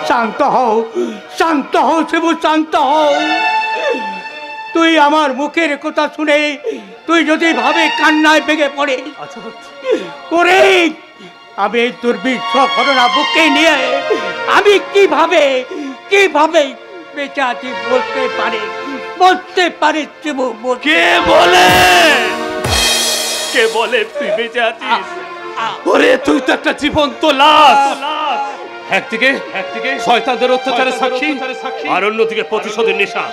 শান্ত হও, শান্ত হও শিবু, শান্ত হও। তুই আমার মুখের কথা শুনে তুই যদি ভাবে কান্নায় ভেঙে পড়ে ওরে, আমি দুর্বিষহ ঘটনা বুকে নিয়ে আমি কিভাবে বেঁচে আছি বলতে পারে শিবু। কে বলে তুই বেঁচে আছিস? ওরে তুই তো একটা জীবন্ত লাশ। একদিকে শয়তানদের অত্যাচারের সাক্ষী, আর অন্যদিকে প্রতিশোধের নেশা।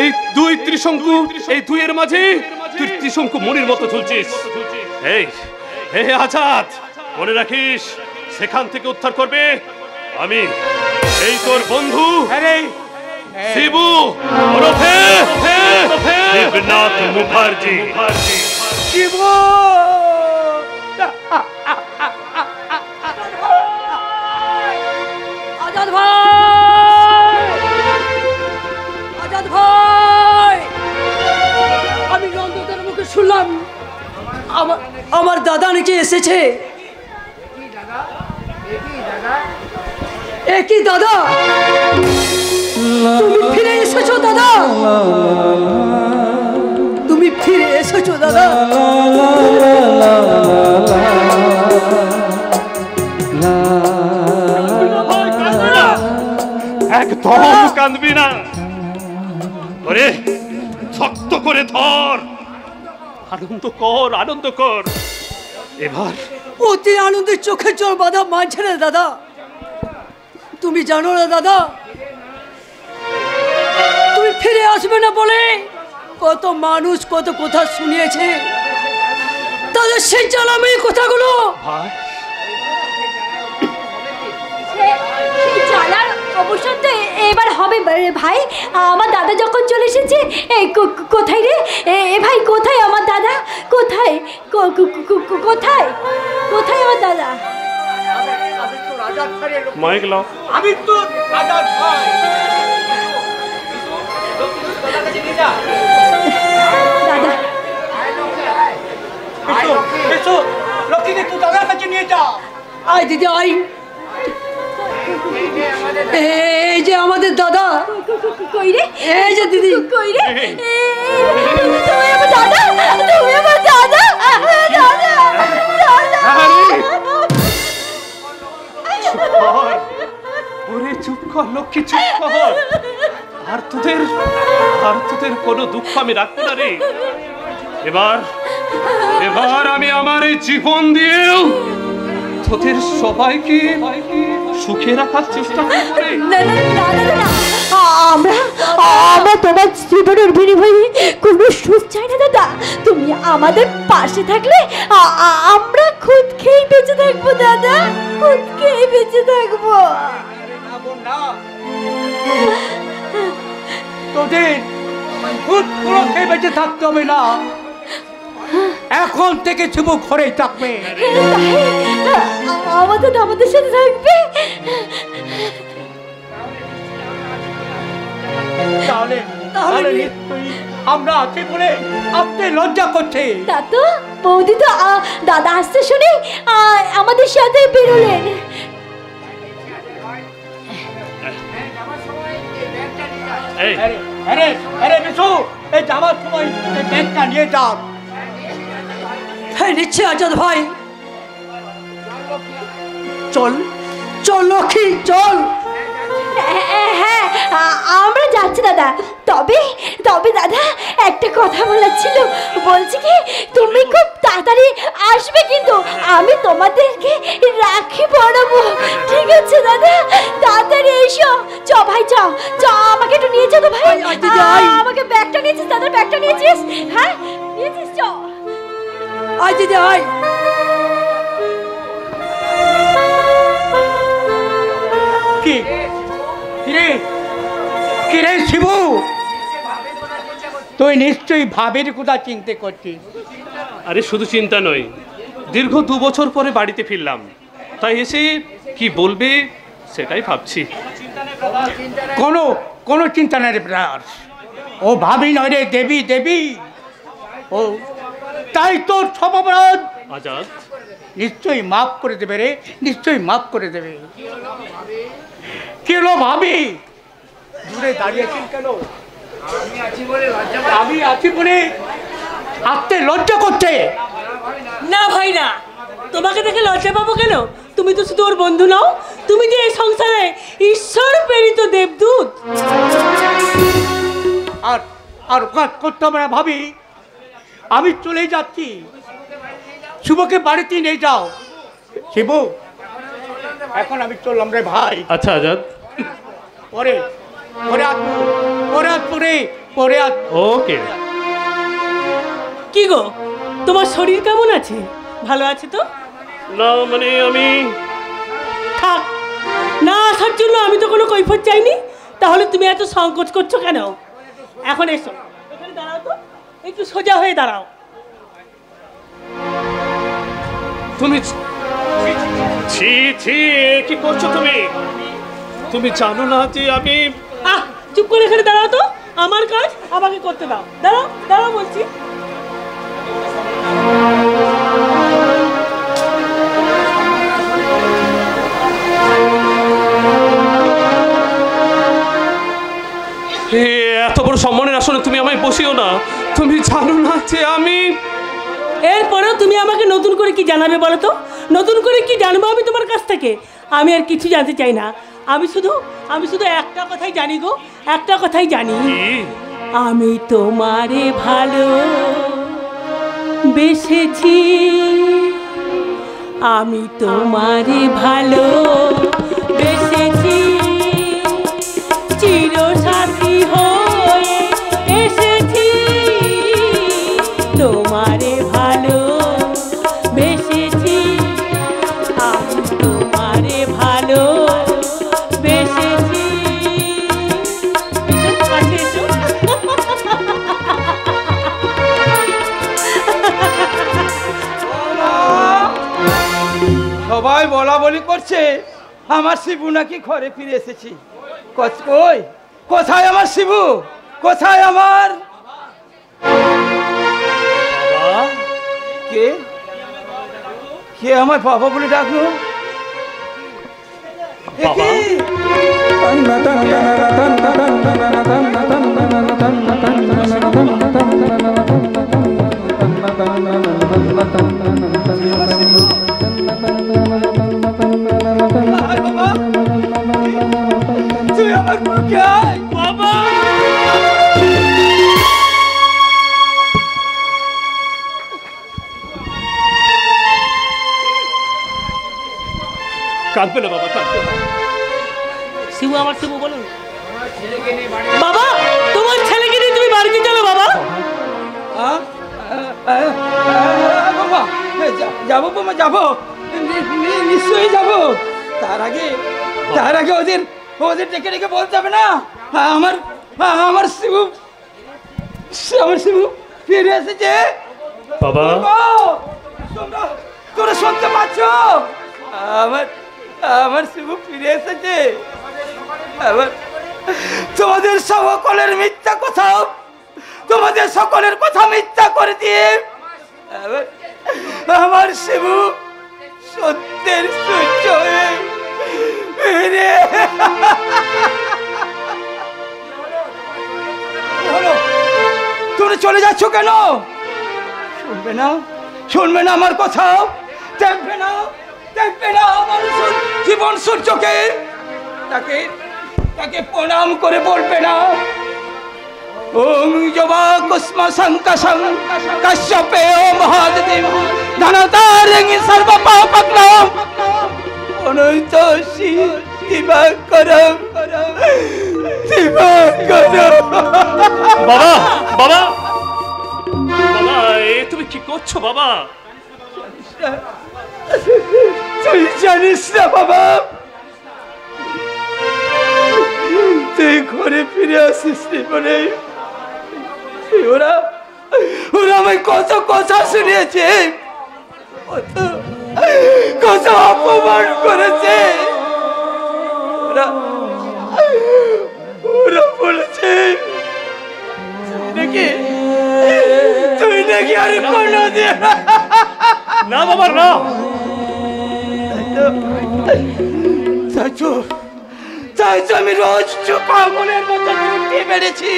এই দুই ত্রিশঙ্কু, এই দুইয়ের মাঝে তুই ত্রিশঙ্কু মনির মতো ঝুলছিস। এই আজাদ, মনে রাখিস সেখান থেকে উদ্ধার করবে আমি, এই তোর বন্ধু শিবু ওরফে শিবনাথ মুখার্জি। শিবু আজাদ ভাই, আমি নন্দদের মুখে শুনলাম আমার দাদা নাকি এসেছে। একই দাদা, তুমি ফিরে এসেছো দাদা, তুমি ফিরে এসেছো দাদা। একদম কাঁদবি না, ওরে শক্ত করে ধর, আনন্দ কর। এবার অতি আনন্দের চোখে জল বাঁধা মানছে না দাদা। তুমি জানো না দাদা, তুমি ফিরে আসবে না বলে কত মানুষ কত কথা শুনিয়েছে, তাদের সেই জ্বালাময়ী কথাগুলো অবশ্যই তো এবার হবে ভাই। আমার দাদা যখন চলে এসেছে, কোথায় রে ভাই, কোথায় আমার দাদা, কোথায় আমার দাদা? মাইক লাও। আমি তো রাজার ভাই। দাদা এসো, লক্ষ্মীকে তুই দাদার কাছে নিয়ে যা। আয় দিদি আয়, এই যে আমাদের দাদা। কই রে? এই যে দিদি। কই রে? তুমি আমার দাদা, তুমি আমার দাদা, ওরে চুপ কর লক্ষ্মী, চুপ কর। আর তোদের কোনো দুঃখ আমি রাখবো না রে। এবার আমি আমার এই জীবন দিয়েও তোদের সবাইকে সুখে রাখার চেষ্টা করব। আমরা তোমার জীবনের বিনিময়ে কোনো সুখ চাই না দাদা। তুমি আমাদের পাশে থাকলে আমরা খুদ খেয়ে বেঁচে থাকবো দাদা, খুদ খেয়ে বেঁচে থাকবো। তোদের খুদ পুরো খেয়ে বেঁচে থাকতে হবে না, এখন থেকে শিবু ঘরেই থাকবে। আমাদের সাথে থাকবে। তাহলে নিশ্চয়ই আমরা আছি বলে আপনি লজ্জা করছে। তা তো বৌদি তো দাদা আসতে শুনে আমাদের সাথে বেরোলেন। এই যাওয়ার সময় এই ব্যাগটা নিয়ে যান। হ্যাঁ নিচ্ছে আজাদ ভাই, চল চল লক্ষ্মী চল। হ্যাঁ আমরা যাচ্ছি দাদা। তবে দাদা একটা কথা বলার ছিল। বলছি কি, তুমি খুব তাড়াতাড়ি আসবে কিন্তু আমি তোমাদেরকে রাখি পরাবো, ঠিক আছে দাদা? তাড়াতাড়ি এসো। চ ভাই চ, আমাকে একটু নিয়ে যা তো ভাই। আমাকে ব্যাগটা নিয়েছিস দাদা, ব্যাগটা নিয়েছিস? হ্যাঁ নিয়েছিস, চ। আয় দিদি আয়। কিরে শিবু, তুই নিশ্চয়ই ভাবের কথা চিন্তা করছিস। আরে শুধু চিন্তা নয়, দীর্ঘ 2 বছর পরে বাড়িতে ফিরলাম, তাই এসে কি বলবে সেটাই ভাবছি। কোনো চিন্তা নেই রে প্রাস, ও ভাবি নয় রে, দেবী। তাই তোর সব অপরাধ আজাদ, নিশ্চয়ই মাফ করে দেবে রে, নিশ্চয়ই মাফ করে দেবে। কেন ভাবি দূরে দাঁড়িয়েছেন কেন? আমি আছি বলে আসতে লজ্জা করছে। না ভাই না, তোমাকে দেখে লজ্জা পাবো কেন? তুমি তো শুধু ওর বন্ধু নও, তুমি যে এই সংসারে ঈশ্বর প্রেরিত দেবদূত। আর আর কাজ করতে হবে না ভাবি, আমি চলে যাচ্ছি। শুভকে বাড়িতে নিয়ে যাও। শিবু, এখন আমি চললাম রে ভাই। আচ্ছা আজাদ, পরে পরে আসবো, পরে আসবো রে, পরে আসবো। ওকে। কি গো, তোমার শরীর কেমন আছে? ভালো আছে তো? না মানে আমি থাক, না আসার জন্য আমি তো কোনো কৈফিয়ত চাইনি, তাহলে তুমি এত সংকোচ করছো কেন? এখন এসো, এখানে দাঁড়াও তো, একটু সোজা হয়ে দাঁড়াও। তুমি ছি ছি, কি করছো তুমি? তুমি জানো না যে আমি চুপ করে এখানে দাঁড়াও তো, আমার কাজ আমাকে করতে দাও। দাঁড়াও দাঁড়াও বলছি। এত বড় সম্মানের আসলে তুমি আমায় বসিও না। তুমি জানো না যে আমি এরপরেও তুমি আমাকে নতুন করে কি জানাবে বলো তো? নতুন করে কি জানবো আমি তোমার কাছ থেকে? আমি আর কিছু জানতে চাই না। আমি শুধু একটা কথাই জানি গো, একটা কথাই জানি। আমি তোমারে ভালো বেসেছি, আমি তোমারে ভালো বেসেছি, চিরসাথী হয়ে এসেছি, তোমারে ভালো বেসেছি, আমি তোমারে ভালো বেসেছি। কাছে এসো। সবাই বলা বলি করছে আমার শিবু নাকি ঘরে ফিরে এসেছি। কই কোথায় আমার শিবু? কোথায় আমার? কে কে আমার বাবা বলে ডাকলো? এ কি? তুই আমার বুকে আয় বাবা। কাঁদবে না বাবা, কাঁদবে না। শিবু, আমার শিবু বলুন। বাবা, তোমার ছেলেকে নিয়ে তুমি বাড়িতে চলো বাবা। বাবা যাবো বাবা, যাবো, নিশ্চয়ই যাবো। তার আগে ওদের ডেকে ডেকে বলতে হবে না আমার শিবু ফিরে এসেছে। বাবা, তোরা শুনতে পাচ্ছ? আমার শিবু ফিরে এসেছে। তোমাদের সকলের মিথ্যা কথা, তোমাদের সকলের কথা মিথ্যা করে দিয়ে আমার শিবু সত্যের সূর্য হয়ে ফিরে। তোমরা চলে যাচ্ছ কেন? শুনবে না আমার কথা? দেখবে না আমার জীবন সূর্যকে? তাকে প্রণাম করে বলবে না ওং জবা কুসমা সংকাশং কাশ্যপে ও মহাদেব ধনতারিং সর্ব পাপগ্নম অনন্ত দিবাকরম। বাবা, বাবা, বাবা, এ তুমি কি করছো বাবা? তুই জানিস না বাবা, তুই ঘরে ফিরে আসিস বলে ওরা আমায় কত কথা শুনিয়েছে, কত অপমান করেছে। ওরা বলেছে তুই নাকি আর কোনো দিও না। না বাবা না। তাই তো আমি রোজ পাগলের মতো ছুটি মেরেছি।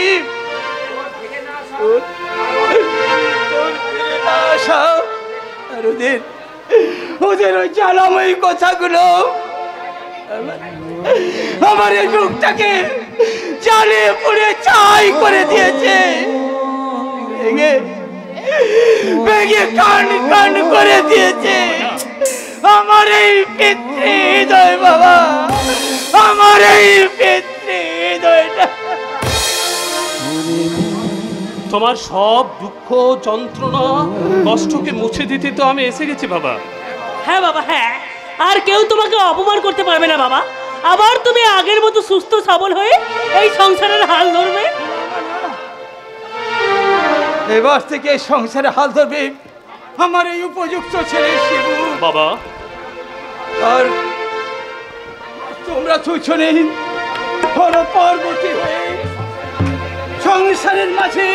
আর ওদের ওই জ্বালাময়ী কথাগুলো আমার এই মুখটাকে জ্বালিয়ে পুড়ে ছাই করে দিয়েছে। ভেঙে কান কান করে দিয়েছে আমার এই পিতৃহৃদয় বাবা, আমার এই পিতৃহৃদয়টা। তোমার সব দুঃখ যন্ত্রণা কষ্টকে মুছে দিতে তো আমি এসে গেছি বাবা। হ্যাঁ বাবা হ্যাঁ, আর কেউ তোমাকে অপমান করতে পারবে না বাবা। আবার তুমি আগের মতো সুস্থ সবল হয়ে এই সংসারের হাল ধরবে। এবার থেকে এই সংসারে হাল ধরবে আমার এই উপযুক্ত ছেলে শিবু বাবা। আর তোমরা দুজনে পর্বতী হয়ে সংসারের মাঝে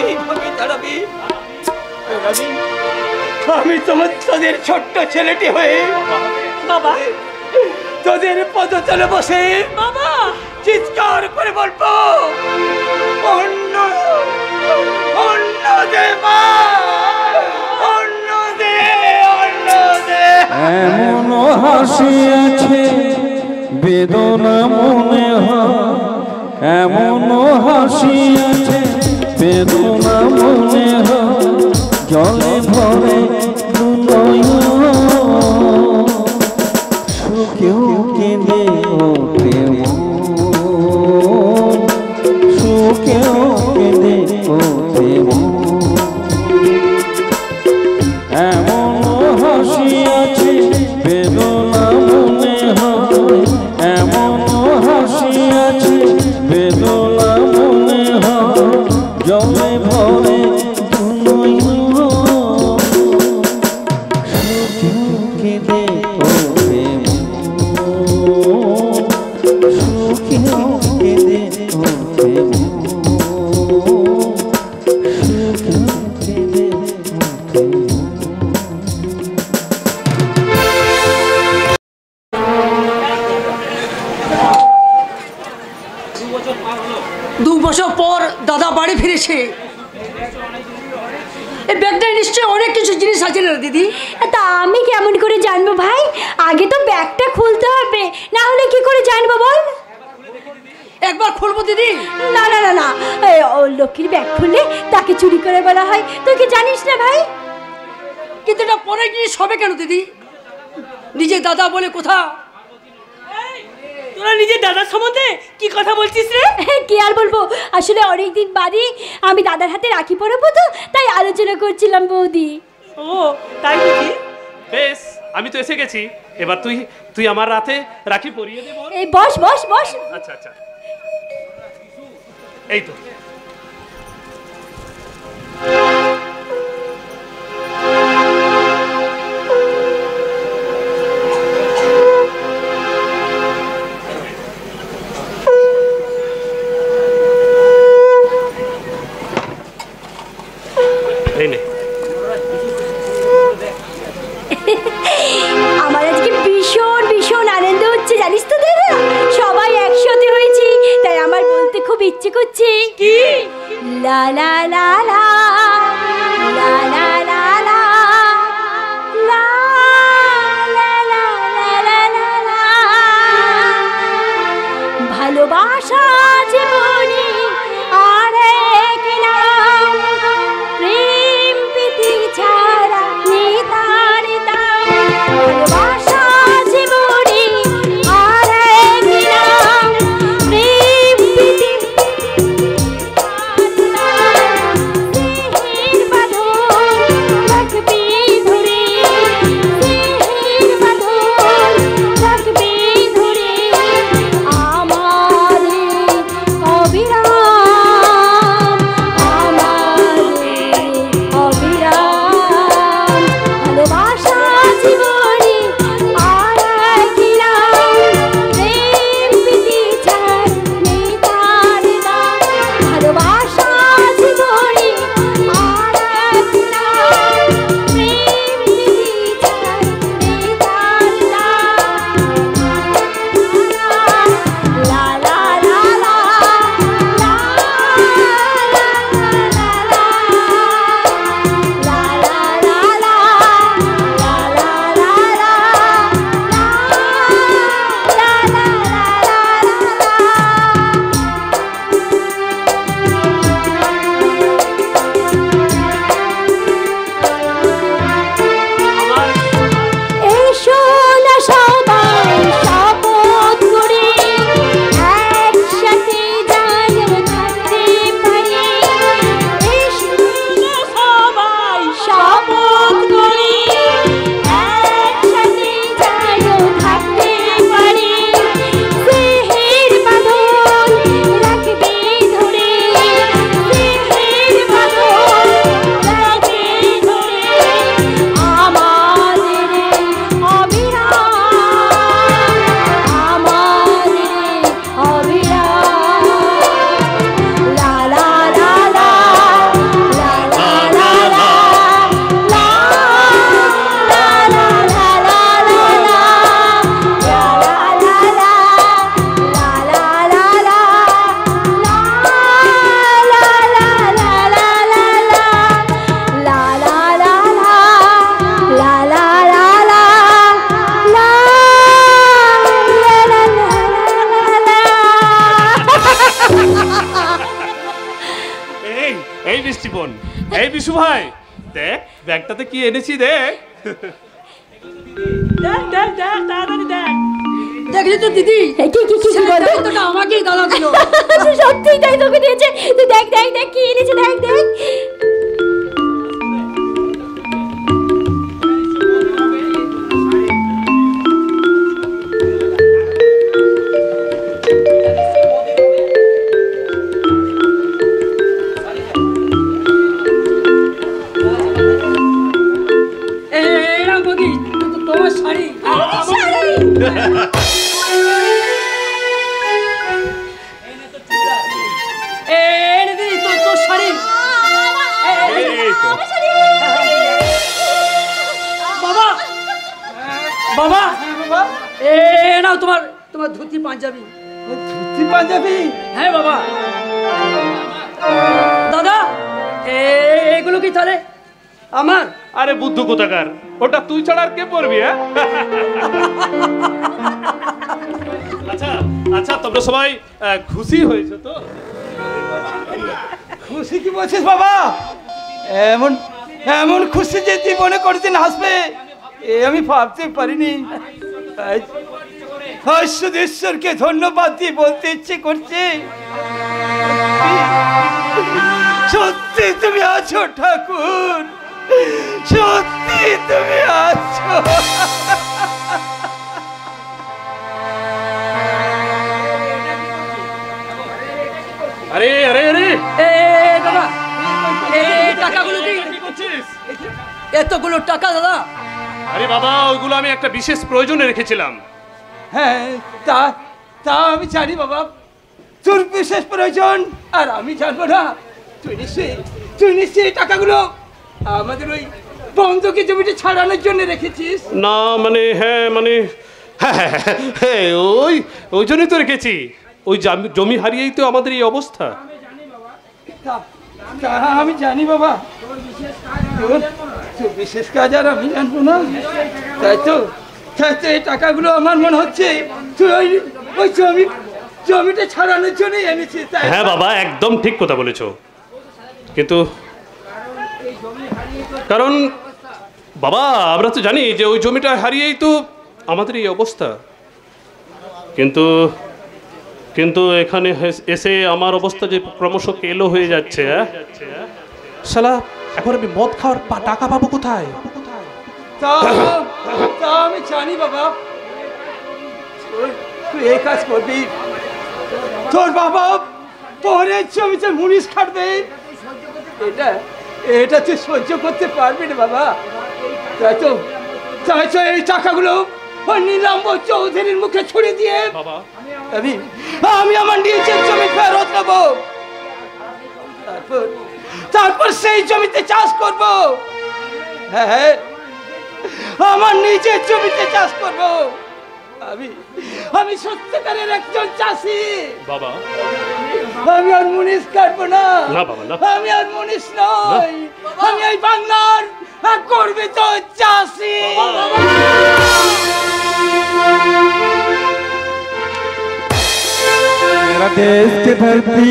এইভাবে দাঁড়াবি। আমি তোদের ছোট্ট ছেলেটি হয়ে বাবা তোদের পদতলে বসে বাবা চিৎকার করে বলবো, অন্য অন্য দে মা, অন্য দে, অন্য দে। এমন হাসি আছে বেদনা মনে হয়, এমন হাসি আছে বেদনা মনে হয়, জলে ভরে সুখেও কেঁদে ওঠে সুখেও কেঁদে ওঠে। এমন হাসি আছে বেদনা মনে হয়, এমন হাসি আছে বেদনা মনে হয়, জলে ভরে কেঁদে ওঠে সুখেও কেঁদে ওঠে সুখেও কেঁদে ওঠে। 2 বছর পর দাদা বাড়ি ফিরেছে। এই ব্যাগটায় নিশ্চয়ই অনেক কিছু জিনিস আছে না দিদি? তা আমি কেমন করে জানবো ভাই? আগে তো ব্যাগটা খুলতে হবে, না হলে কি করে জানবো বল? একবার খুলবো দিদি। না না না না, ও লক্ষ্মীর ব্যাগ খুললে তাকে চুরি করে বলা হয়, তুই কি জানিস না ভাই? কিন্তু এটা পরে জিনিস হবে কেন দিদি? নিজের দাদা বলে কোথা? তোরা নিজের দাদার সম্বন্ধে কি কথা বলছিস রে? কি আর বলবো, আসলে অনেকদিন বাদে আমি দাদার হাতে রাখি পরাবো তো, তাই আলোচনা করছিলাম বৌদি। ও তাই বুঝি? বেশ, আমি তো এসে গেছি। এবার তুই তুই আমার রাতে রাখি পরিয়ে দে বল। এই বস বস বস। আচ্ছা আচ্ছা, এই তো। আমার আজকে ভীষণ ভীষণ আনন্দ হচ্ছে জানিস তো দাদা, সবাই একসাথে হয়েছি, তাই আমার বলতে খুব ইচ্ছে করছে। কি? লা লা লা লা লা লা লা লা লা লা লা লা লা লা। ভালোবাসা জীবনে আরেক নাম, প্রেম প্রীতি ছাড়া নিতার দাম। ভালোবাসা জীবনে আরেক নাম, প্রেম প্রীতি ছাড়া ভাই, দেখ ব্যাগটাতে কি এনেছি দেখ। দেখ দেখ দেখ তাড়াতাড়ি দেখ। দেখলি তো দিদি, কি সেই বলতো? দায়িত্বটা আমাকেই দাদা দিল। সত্যিই তাই, তোকে দিয়েছে। তুই দেখ দেখ দেখ কি এনেছে, দেখ দেখ। এরা বৌদি, তোমার শাড়ি। এনে দিদি তোর শাড়ি। এই তো। বাবা বাবা, বাবা এ নাও তোমার তোমার ধুতি পাঞ্জাবি। ধুতি পাঞ্জাবি? হ্যাঁ বাবা। দাদা এগুলো কি তাহলে আমার? আরে বুদ্ধু কোথাকার, ওটা তুই ছাড়া আর কে পরবি? হ্যাঁ আচ্ছা আচ্ছা, তোমরা সবাই খুশি হয়েছে তো? খুশি কি বলছিস বাবা? এমন এমন খুশি যে জীবনে কোনোদিন আসবে এ আমি ভাবতে পারিনি। শুধু ঈশ্বরকে ধন্যবাদ দিয়ে বলতে ইচ্ছে করছে, সত্যি তুমি আছো ঠাকুর, সত্যি তুমি আছো। আরে আরে আরে দাদা এই টাকাগুলো কি এতগুলো টাকা দাদা? আরে বাবা, ওইগুলো আমি একটা বিশেষ প্রয়োজনে রেখেছিলাম। হ্যাঁ তা তা আমি জানি বাবা, তোর বিশেষ প্রয়োজন আর আমি জানবো না। তুই নিশ্চয়ই এই টাকাগুলো আমাদের ওই বন্ধকি জমিটা ছাড়ানোর জন্য রেখেছিস। না মানে হ্যাঁ মানে হ্যাঁ ওই ওই জন্যই তো রেখেছি। ওই জমি হারিয়েই তো আমাদের এই অবস্থা। তা আমি জানি বাবা, তোর বিশেষ কাজ আর আমি জানবো না। তাই তো এই টাকাগুলো আমার মনে হচ্ছে তুই ওই জমিটা ছাড়ানোর জন্যই এনেছিস। হ্যাঁ বাবা, একদম ঠিক কথা বলেছো। কিন্তু কারণ বাবা, আমরা তো জানি যে ওই জমিটা হারিয়েই তো আমাদের এই অবস্থা। কিন্তু কিন্তু এখানে এসে আমার অবস্থা যে ক্রমশ কেলো হয়ে যাচ্ছে। শালা, এখন আমি মদ খাওয়ার টাকা পাবো কোথায়? তা আমি জানি বাবা, তুই এই কাজ করবি। তোর বাবা পরের জমিতে মুনিশ খাটবে, এটা তুই সহ্য করতে পারবি না বাবা। তাই তো এই টাকাগুলো ওই নীলাম্বর চৌধুরীর মুখে ছুড়ে দিয়ে বাবা আমি আমার নিজের জমি ফেরত নেবো। তারপর সেই জমিতে চাষ করব। হ্যাঁ, আমার নিজের জমিতে চাষ করব। আমি সত্যিকারের একজন চাষি বাবা। আমি আর মুনিশ কাটবো না। না বাবা না, আমি আর মুনিশ নই, আমি এই বাংলার গর্বিত চাষি। मेरा देश की धरती।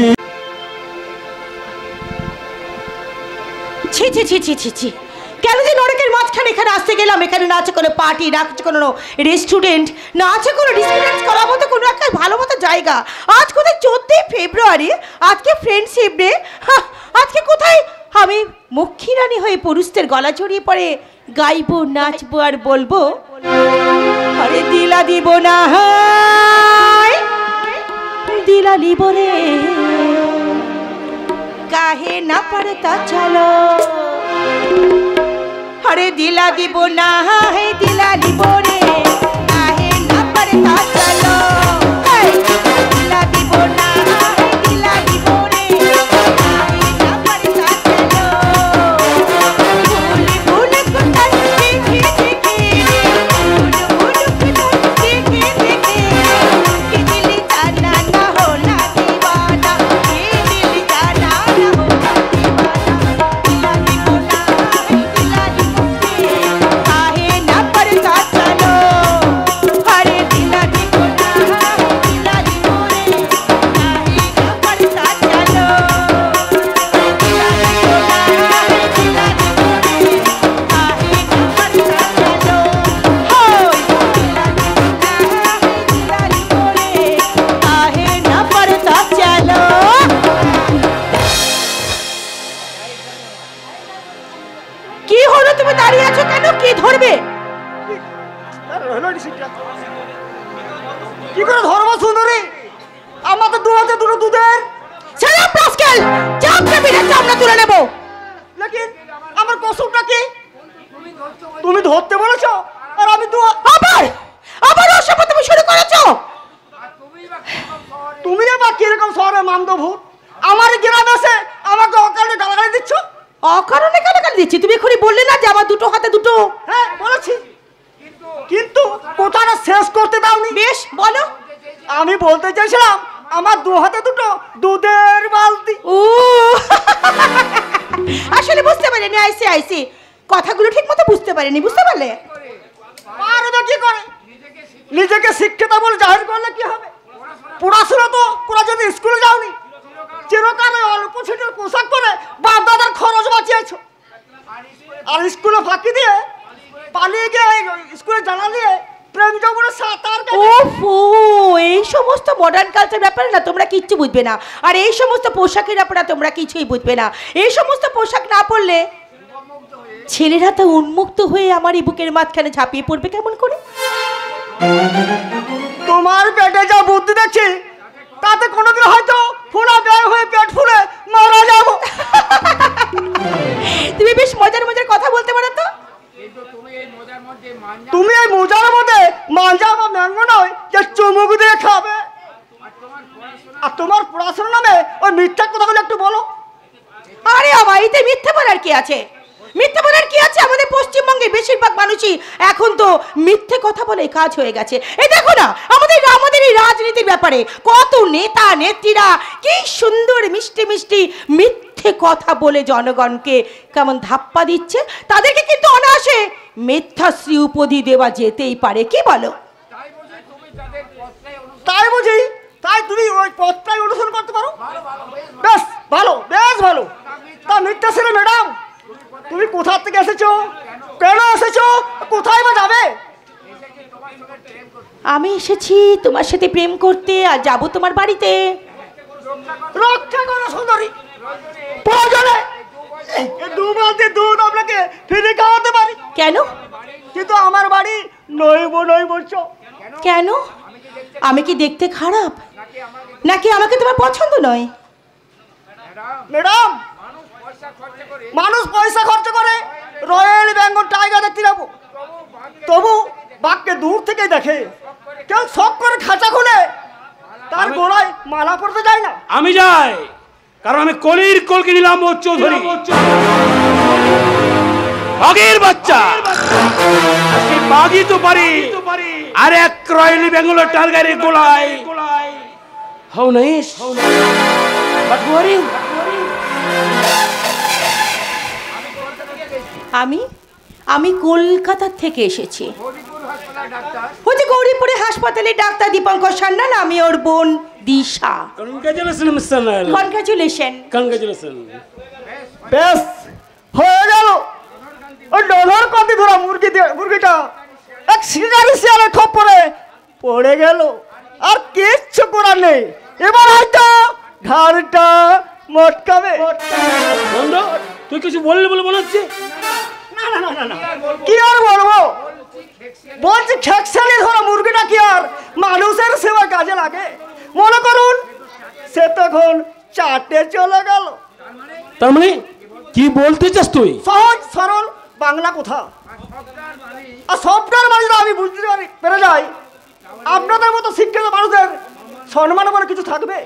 ছি ছি ছি ছি ছি ছি, কেন যে নরকের মাঝখানে এখানে আসতে গেলাম? এখানে না আছে কোনো পার্টি, না আছে কোনো রেস্টুরেন্ট, না আছে কোনো ডিসকাস করার মতো কোনো একটা ভালো মতো জায়গা। আজ কোথায় 14 ফেব্রুয়ারি, আজকে ফ্রেন্ডশিপ ডে। আজকে কোথায় আমি মুখ্যী রানী হয়ে পুরুষদের গলা জড়িয়ে পড়ে গাইবো, নাচবো আর বলবো, আরে দিলা দিব না দিলা লিব রে, কাহে না পারতা চলো, আরে দিলা দিব না দিলা লিব রে, কাহে না পারতা চলো, দিলা দিব না দিলা লিব রে, কাহে না পারতা চলো, ভুল ভুল কথা দেখে দেখে, ভুল ভুল কথা দেখে দেখে, कि दिल जाना ना होला दीवाना, कि दिल जाना ना होला दीवाना, दिला दी बोला दिला दी बोले, काहे ना पड़ता चलो। তুমি দাঁড়িয়ে আছো কেন? কি ধরবে? কি করে ধরবো সুন্দরী? আমার তো দু হাতে দুটো দুধের। ছেড়ে প্রাস্কেল, চাপটা বিড়ে চামড়া তুলে নেব। লেকিন আমার কসুরটা কি? তুমি ধরতে বলেছো আর আমি দু আবার অসভ্য তুমি শুরু করেছো। তুমি আবার কিরকম শহরে মামদো ভূত? আমার গ্রামে এসে আমাকে অকালে গালাগালি দিচ্ছ। অকারণে গালাগালি দিচ্ছি? তুমি এখনই বললে না যে আমার দুটো হাতে দুটো। হ্যাঁ বলেছি, কিন্তু কথাটা শেষ করতে দাওনি। বেশ বলো। আমি বলতে চাইছিলাম আমার দু হাতে দুটো দুধের বালতি। ও আসলে বুঝতে পারিনি। আইসি কথাগুলো ঠিক মতো বুঝতে পারিনি। বুঝতে পারলে? পারবে কি করে? নিজেকে শিক্ষিত বলে জাহির করলে কি হবে? পড়াশোনা তো পুরো যদি স্কুলে যাওনি, চিরকালে অল্প ছেলের পোশাক করে বাপ দাদার খরচ বাঁচিয়েছো, আর স্কুলে ফাঁকি দিয়ে পালিয়ে গিয়ে স্কুলে জানা দিয়ে প্রেম জগনের সাঁতার ওফো, এই সমস্ত মডার্ন কালচার ব্যাপারে না তোমরা কিচ্ছু বুঝবে না, আর এই সমস্ত পোশাকের ব্যাপারে তোমরা কিছুই বুঝবে না। এই সমস্ত পোশাক না পরলে ছেলেরা তো উন্মুক্ত হয়ে আমার এই বুকের মাঝখানে ঝাঁপিয়ে পড়বে কেমন করে? তোমার পেটে যা বুদ্ধি দেখছি তাতে কোনোদিন হয়তো ফোনা ব্যয় হয়ে পেট ফুলে মারা যাবো। তুমি বেশ মজার মজার কথা বলতে পারো তো। তুমি এই মোজার মধ্যে মাঞ্জা বা ম্যাঙ্গো নয় যে চুমুক দিয়ে খাবে। আর তোমার পড়াশোনার নামে ওই মিথ্যা কথাগুলো একটু বলো। আরে আমার এতে মিথ্যে বলার কি আছে? মিথ্যে বলার কি আছে? আমাদের পশ্চিমবঙ্গের বেশিরভাগ মানুষই এখন তো মিথ্যে কথা বলে কাজ হয়ে গেছে। এই দেখো না আমাদের এই রাজনীতির ব্যাপারে কত নেতা নেত্রীরা কি সুন্দর মিষ্টি মিষ্টি মিথ্যে কথা বলে জনগণকে কেমন ধাপ্পা দিচ্ছে। তাদেরকে কিন্তু অনায়াসে মিথ্যাশ্রী উপাধি দেওয়া যেতেই পারে, কি বলো? তাই বুঝি? তাই তুমি ওই পথটাই অনুসরণ করতে পারো? বেশ ভালো, বেশ ভালো। তা মিথ্যা ছিল ম্যাডাম, তুমি কোথা থেকে এসেছো, কেন এসেছো, কোথায় বা যাবে? আমি এসেছি তোমার সাথে প্রেম করতে আর যাব তোমার বাড়িতে। রক্ষা করো সুন্দরী, প্রয়োজনে দু বালতি দুধ আপনাকে ফিরে খাওয়াতে পারি। কেন? কিন্তু আমার বাড়ি নই বলছো কেন? আমি কি দেখতে খারাপ, নাকি আমাকে তোমার পছন্দ নয়? ম্যাডাম, মানুষ পয়সা খরচ করে রয়্যাল বেঙ্গল টাইগার দেখতে যাবো, তবু বাঘকে দূর থেকে দেখে। কেউ শখ করে খাঁচা খুলে তার গোড়ায় মালা পড়তে যায় না। আমি যাই, কারণ আমি কলির কলকে নিলাম ও চৌধুরী বাঘের বাচ্চা। আজকে বাঘই তো পারি, আর এক রয়্যাল বেঙ্গল টাইগারের গোলায় হাউ নাইস বাট বোরিং। আমি কলকাতা থেকে এসেছি। ওই গৌরীপুরে হাসপাতালে ডাক্তার দীপঙ্কর সান্যাল, আমি ওর বোন Disha. Congratulation mister Nayar, congratulation. Congratulation. বেশ হয়ে গেল। ওই ডলার কতি ধরা মুরগিটা এক শিকারি শিয়ালে খপ্পরে পড়ে গেল, আর কিচ্ছু করার নেই। এবার হয়তো ঘাড়টা মটকাবে। তুই কিছু বললি বলে মনে হচ্ছে? না, কি আর বলবো, বলছি খেকশালি ধরা মুরগিটা কি আর মানুষের সেবা কাজে লাগে? মনে করুন সে তখন চাটে চলে গেল। তার মানে কি বলতে চাস তুই? সহজ সরল বাংলা কথা, আর সবটার মানে আমি বুঝতে পেরে যাই আপনাদের মতো শিক্ষিত মানুষদের সম্মান বলে কিছু থাকবে।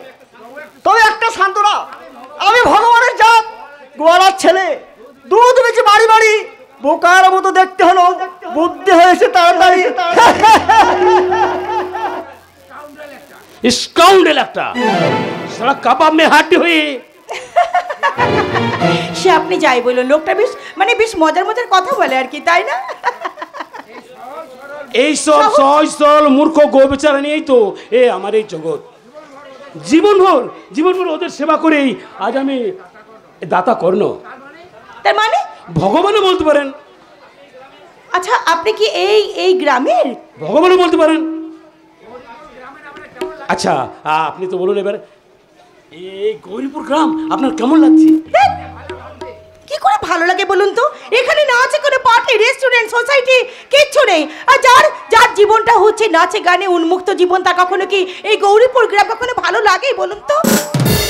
তবে একটা সান্ত্বনা, আমি ভগবানের জাত, গোয়ালার ছেলে, দুধ বেশি বাড়ি বাড়ি বোকার মতো দেখতে হলো, বুদ্ধি হয়েছে তাড়াতাড়ি। স্কাউন্ডেল একটা, সারা কাবাব মে হাড্ডি হয়ে। সে আপনি যাই বলুন, লোকটা বেশ মজার মজার কথা বলে আর কি, তাই না? এই সব সহজ সরল মূর্খ গোবেচারা নিয়েই তো আমার এই জগৎ। জীবনভর ওদের সেবা করেই আজ আমি দাতা কর্ণ। তার মানে ভগবানও বলতে পারেন। আচ্ছা, আপনি কি এই গ্রামের? ভগবানও বলতে পারেন। আচ্ছা আপনি তো বলুন এবার, এই গৌরীপুর গ্রাম আপনার কেমন লাগছে? কি করে ভালো লাগে বলুন তো? এখানে না আছে কোনো জীবনটা হচ্ছে নাচে গানে উন্মুক্ত জীবন, তা কখনো কি এই গৌরীপুর গ্রাম কখনো ভালো লাগে বলুন তো?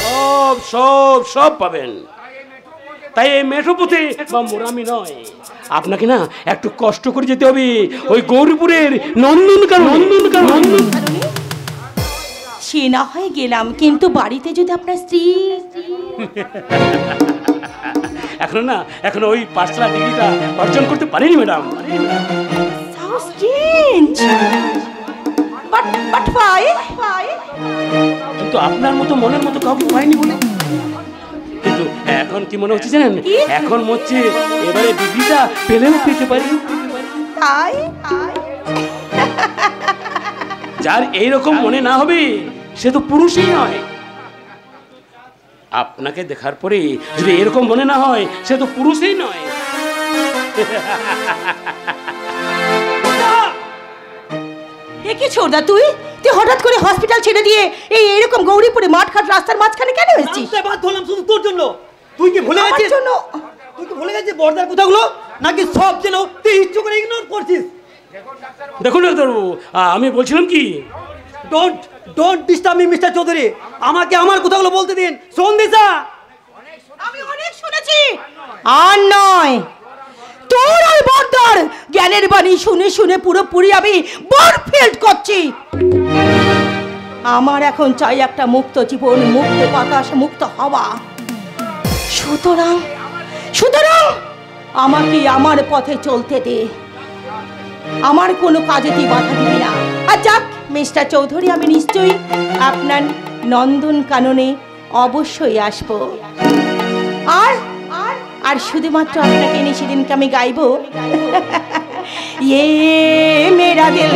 সব সব সব পাবেন। তাই এই মেঠোপথে বা মোরামি নয়, আপনাকে না একটু কষ্ট করে যেতে হবে ওই গৌরীপুরের নন্দনকানন। সে না হয় গেলাম, কিন্তু বাড়িতে যদি আপনার স্ত্রী এখনো ওই পাঠশালা ডিগ্রিটা অর্জন করতে পারেনি madam. How strange. But why? কিন্তু আপনার মতো মনের মতো কাউকে পাইনি বলে। কিন্তু এখন কি মনে হচ্ছে জানেন? এখন হচ্ছে এবারে ডিগ্রিটা পেলেও পেতে পারি। তাই যার এইরকম মনে না হবে সে তো পুরুষই নয়। আপনাকে দেখার পরে যদি এরকম মনে না হয় সে তো পুরুষই নয়। এ কি ছোড়দা, তুই হঠাৎ করে হসপিটাল ছেড়ে দিয়ে এইরকম গৌরীপুরে মাঠঘাট রাস্তার মাঝখানে কেন এসেছিস? বাধ্য হলাম শুধু তোর জন্য। তুই কি ভুলে গেছিস? তুই কি ভুলে গেছিস বর্দার কথাগুলো, নাকি সব যেন তুই ইচ্ছু করে ইগনোর করছিস? দেখুন ডাক্তারবাবু, আমি বলছিলাম কি, don't disturb me mister Chowdhury. আমাকে আমার কথাগুলো বলতে দিন। সন্দেশা, আমি অনেক শুনেছি। আর নয়, তোর আর বর্দার জ্ঞানের বাণী শুনে শুনে পুরোপুরি আমি বোর ফিল করছি। আমার এখন চাই একটা মুক্ত জীবন, মুক্ত বাতাস, মুক্ত হাওয়া। সুতরাং আমাকে আমার পথে চলতে দে, আমার কোনো কাজে তুই বাধা দিবি না। আর যাক মিস্টার চৌধুরী, আমি নিশ্চয়ই আপনার নন্দনকাননে অবশ্যই আসবো। আর শুধুমাত্র আপনাকে নিয়ে সেদিনকে আমি গাইবো, ये मेरा दिल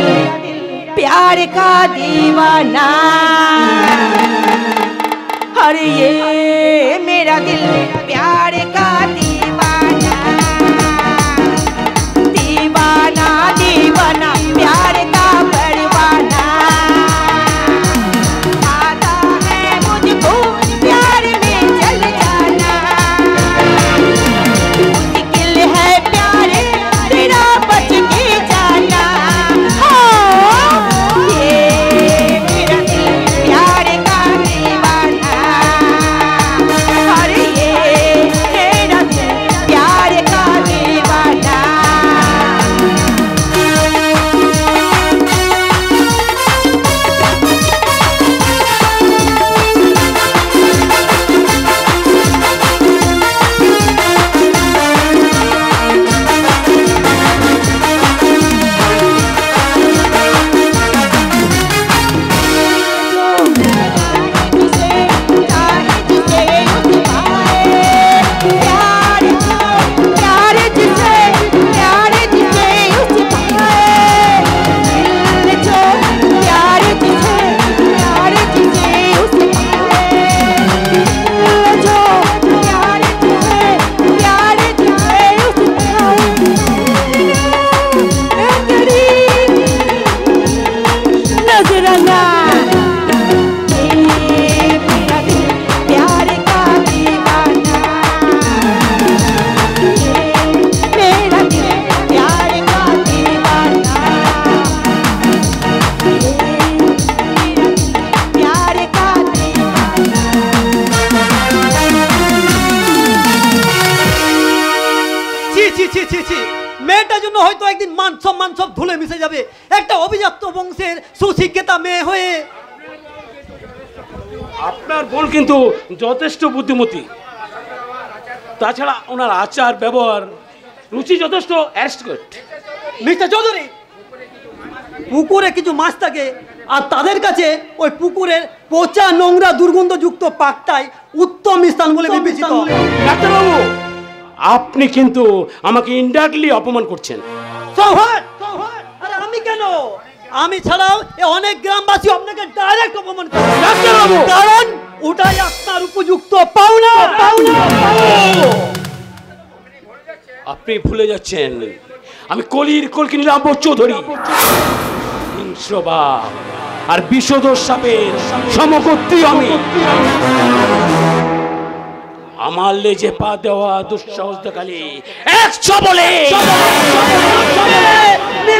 प्यार का दीवाना, अरे ये मेरा दिल प्यार का दीवाना, दीवाना दीवाना प्यार का परवाना, आता है मुझको प्यार में जल जाना, मुश्किल है प्यार तेरा बच के जाना, हाँ ये मेरा दिल प्यार का दीवाना, अरे ये मेरा दिल प्यार का दीवाना। মেয়েটার জন্য হয়তো একদিন মান সম্মান সব ধুলে মিশে যাবে, একটা অভিজাত বংশের সুশিক্ষিতা মেয়ে হয়ে। আপনার বোন কিন্তু যথেষ্ট বুদ্ধিমতী, তাছাড়া ওনার আচার ব্যবহার রুচি যথেষ্ট অ্যাস্টগট। মিস্টার চৌধুরী, পুকুরে কিছু মাছ থাকে, আর তাদের কাছে ওই পুকুরের পচা নোংরা দুর্গন্ধযুক্ত পাকটাই উত্তম স্থান বলে বিবেচিত। ডাক্তারবাবু, আপনি কিন্তু আমাকে ইনডাইরেক্টলি অপমান করছেন। আরে আমি কেন? আমি ছাড়াও অনেক গ্রামবাসী আপনাকে ডাইরেক্ট অপমান করে, কারণ ওটাই আপনার উপযুক্ত পাওনা। আপনি ভুলে যাচ্ছেন আমি কলকি নীলাম্বর চৌধুরী, হিংস্র বাপ আর বিষধর সাপের সমগোত্রী আমি। আমার লেজে পা দেওয়া দুঃসাহস দেখালে 100 বলে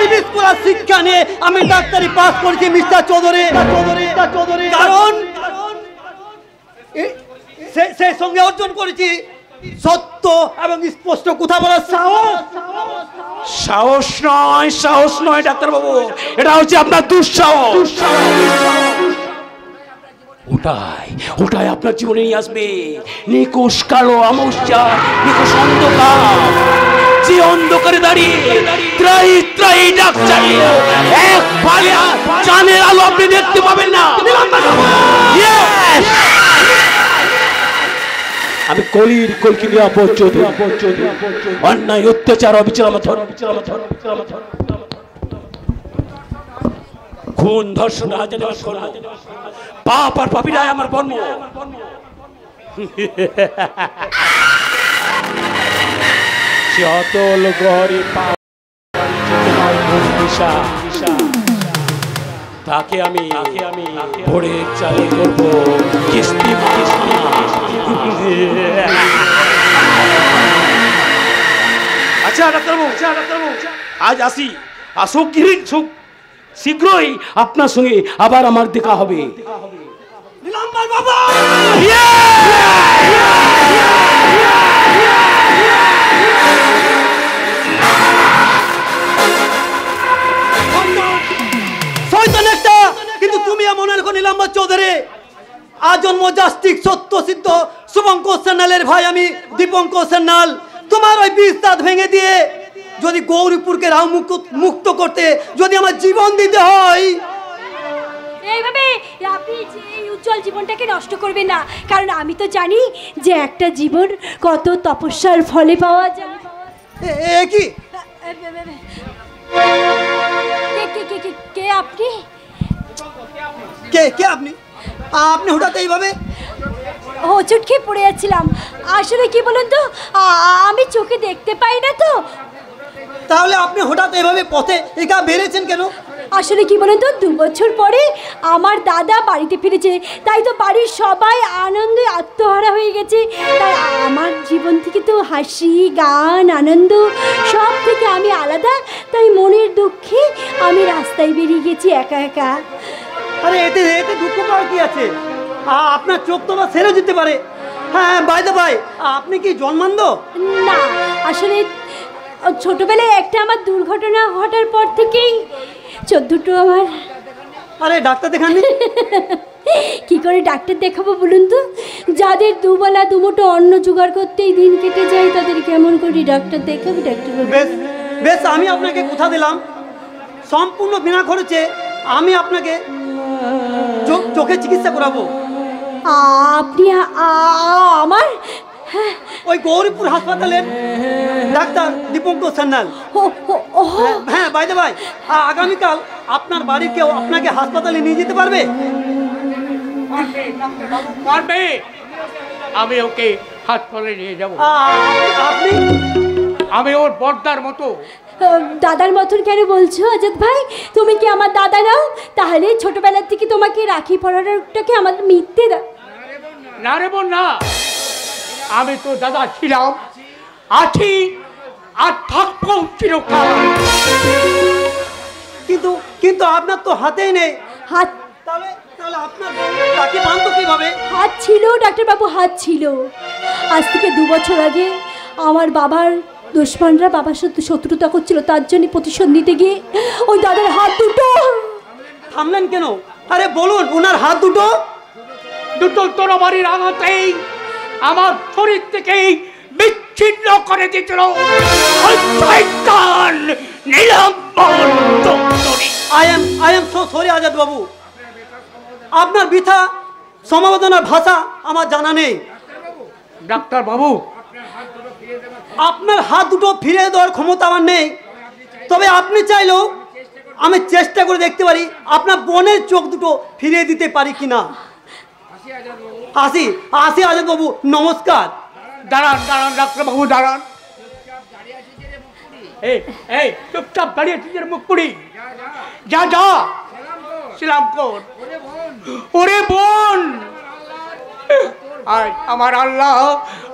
নির্বিস্কুল শিক্ষা নিয়ে আমি ডাক্তারি পাস করেছি মিস্টার চৌধুরী। কারণ সেই সঙ্গে অর্জন করেছি সত্য এবং স্পষ্ট কথা বলার সাহস। সাহস নয় ডাক্তার বাবু, এটা হচ্ছে আপনার দুঃসাহস। ওটাই আপনার জীবনে নিয়ে আসবে নিকুশ কালো অমাবস্যা, নিকুশ অন্ধকার। যে অন্ধকারে দাঁড়িয়ে ত্রাই ডাক চালিয়ে এক ফালে চাঁদের আলো আপনি দেখতে পাবেন না। আমি কলকি নিরাপদ অন্যায় অত্যাচার অবিচার খুন ধর্ষণ পাপ আর পাপীরাই আমার বর্ম। চতল গড়ে তাকে আমি ভোরের চালে করবো কিস্তি। আচ্ছা ডাক্তারবাবু, আজ আসি। আসুক শীঘ্রই আপনার সঙ্গে আবার আমার দেখা হবে। কিন্তু তুমি মনে রেখো নীলাম্বর চৌধুরী, আজন্ম জাস্টিক সত্য সিদ্ধ শুভঙ্কর সান্যালের ভাই আমি দীপঙ্কর সান্যাল। তোমার ওই বিষ দাঁত ভেঙে দিয়ে যদি গৌরীপুরকে রাও মুক্ত করতে যদি আমার জীবন দিতে হয়, এইভাবে আপনি এই উজ্জ্বল জীবনটাকে নষ্ট করবেন না, কারণ আমি তো জানি যে একটা জীবন কত তপস্যার ফলে পাওয়া যায়। কি কে আপনি? কে আপনি? আপনি হঠাৎ এইভাবে? হোঁচট খেয়ে পড়ে যাচ্ছিলাম। আসলে কি বলুন তো, আমি চোখে দেখতে পাই না তো। তাহলে আপনি হঠাৎ এভাবে পথে একা বেরিয়েছেন কেন? আসলে কি বলুন তো, 2 বছর পরে আমার দাদা বাড়িতে ফিরেছে, তাই তো বাড়ির সবাই আনন্দে আত্মহারা হয়ে গেছে। তাই আমার জীবন থেকে তো হাসি গান আনন্দ সব থেকে আমি আলাদা। তাই মনের দুঃখে আমি রাস্তায় বেরিয়ে গেছি একা একা। আরে এতে দুঃখ পাওয়ার কি আছে? আপনার চোখ তো সেরে যেতে পারে। হ্যাঁ বাই দ্য বাই, আপনি কি জন্মান্ধ? না, আসলে ছোটবেলায় একটা আমার দুর্ঘটনা ঘটার পর থেকেই চোখ দুটো আমার। আরে ডাক্তার দেখাননি? কি করে ডাক্তার দেখাবো বলুন তো? যাদের দুবেলা দুমুঠো অন্ন জোগাড় করতেই দিন কেটে যায় তাদের কেমন করে ডাক্তার দেখাবো? ডাক্তার বেশ আমি আপনাকে কথা দিলাম, সম্পূর্ণ বিনা খরচে আমি আপনাকে চোখের চিকিৎসা করাবো। আপনি আমার ওই গৌরীপুর হাসপাতালের ডাক্তার দীপঙ্কর সান্যাল। হ্যাঁ বাই দ্য বাই, আগামীকাল আপনার বাড়ির কেউ আপনাকে হাসপাতালে নিয়ে যেতে পারবে? পারবে। আমি ওকে হাসপাতালে নিয়ে যাব। আপনি? আমি ওর বড়দার মতো। দাদার মতন কেন বলছো আজাদ ভাই? তুমি কি আমার দাদা নাও? তাহলে ছোটবেলার থেকে তোমাকে রাখি পড়ানোটাকে আমার মিথ্যে না রে বোন না, আমি তো দাদা ছিলাম, আছি আর থাকবো চিরকাল। কিন্তু আপনার তো হাতেই নেই হাত। তাহলে আপনার রাখি বাঁধতো কিভাবে? হাত ছিল ডাক্তারবাবু, হাত ছিল। আজ থেকে 2 বছর আগে আমার বাবার দুশ্মনরা বাবার সাথে শত্রুতা করছিল, তার জন্য প্রতিশোধ নিতে গিয়ে ওই দাদার হাত দুটো। থামলেন কেন? আরে বলুন, ওনার হাত দুটো তরবারির আঘাতেই আমার শরীর থেকেই বিচ্ছিন্ন করে দিয়েছিল I am so sorry Azad বাবু, আপনার বৃথা সমবেদনার ভাষা আমার জানা নেই। ডাক্তার বাবু, আপনার হাত দুটো ফিরিয়ে দেওয়ার ক্ষমতা আমার নেই, তবে আপনি চাইলেও আমি চেষ্টা করে দেখতে পারি আপনার বোনের চোখ দুটো ফিরিয়ে দিতে পারি কিনা। আসি আজাদ বাবু, নমস্কার। দাঁড়ান ডাক্তার বাবু দাঁড়ান। এই চুপচাপ দাঁড়িয়ে নিজের মুখ পুড়ি। যা ছিলাম কর। ওরে বোন, আর আমার আল্লাহ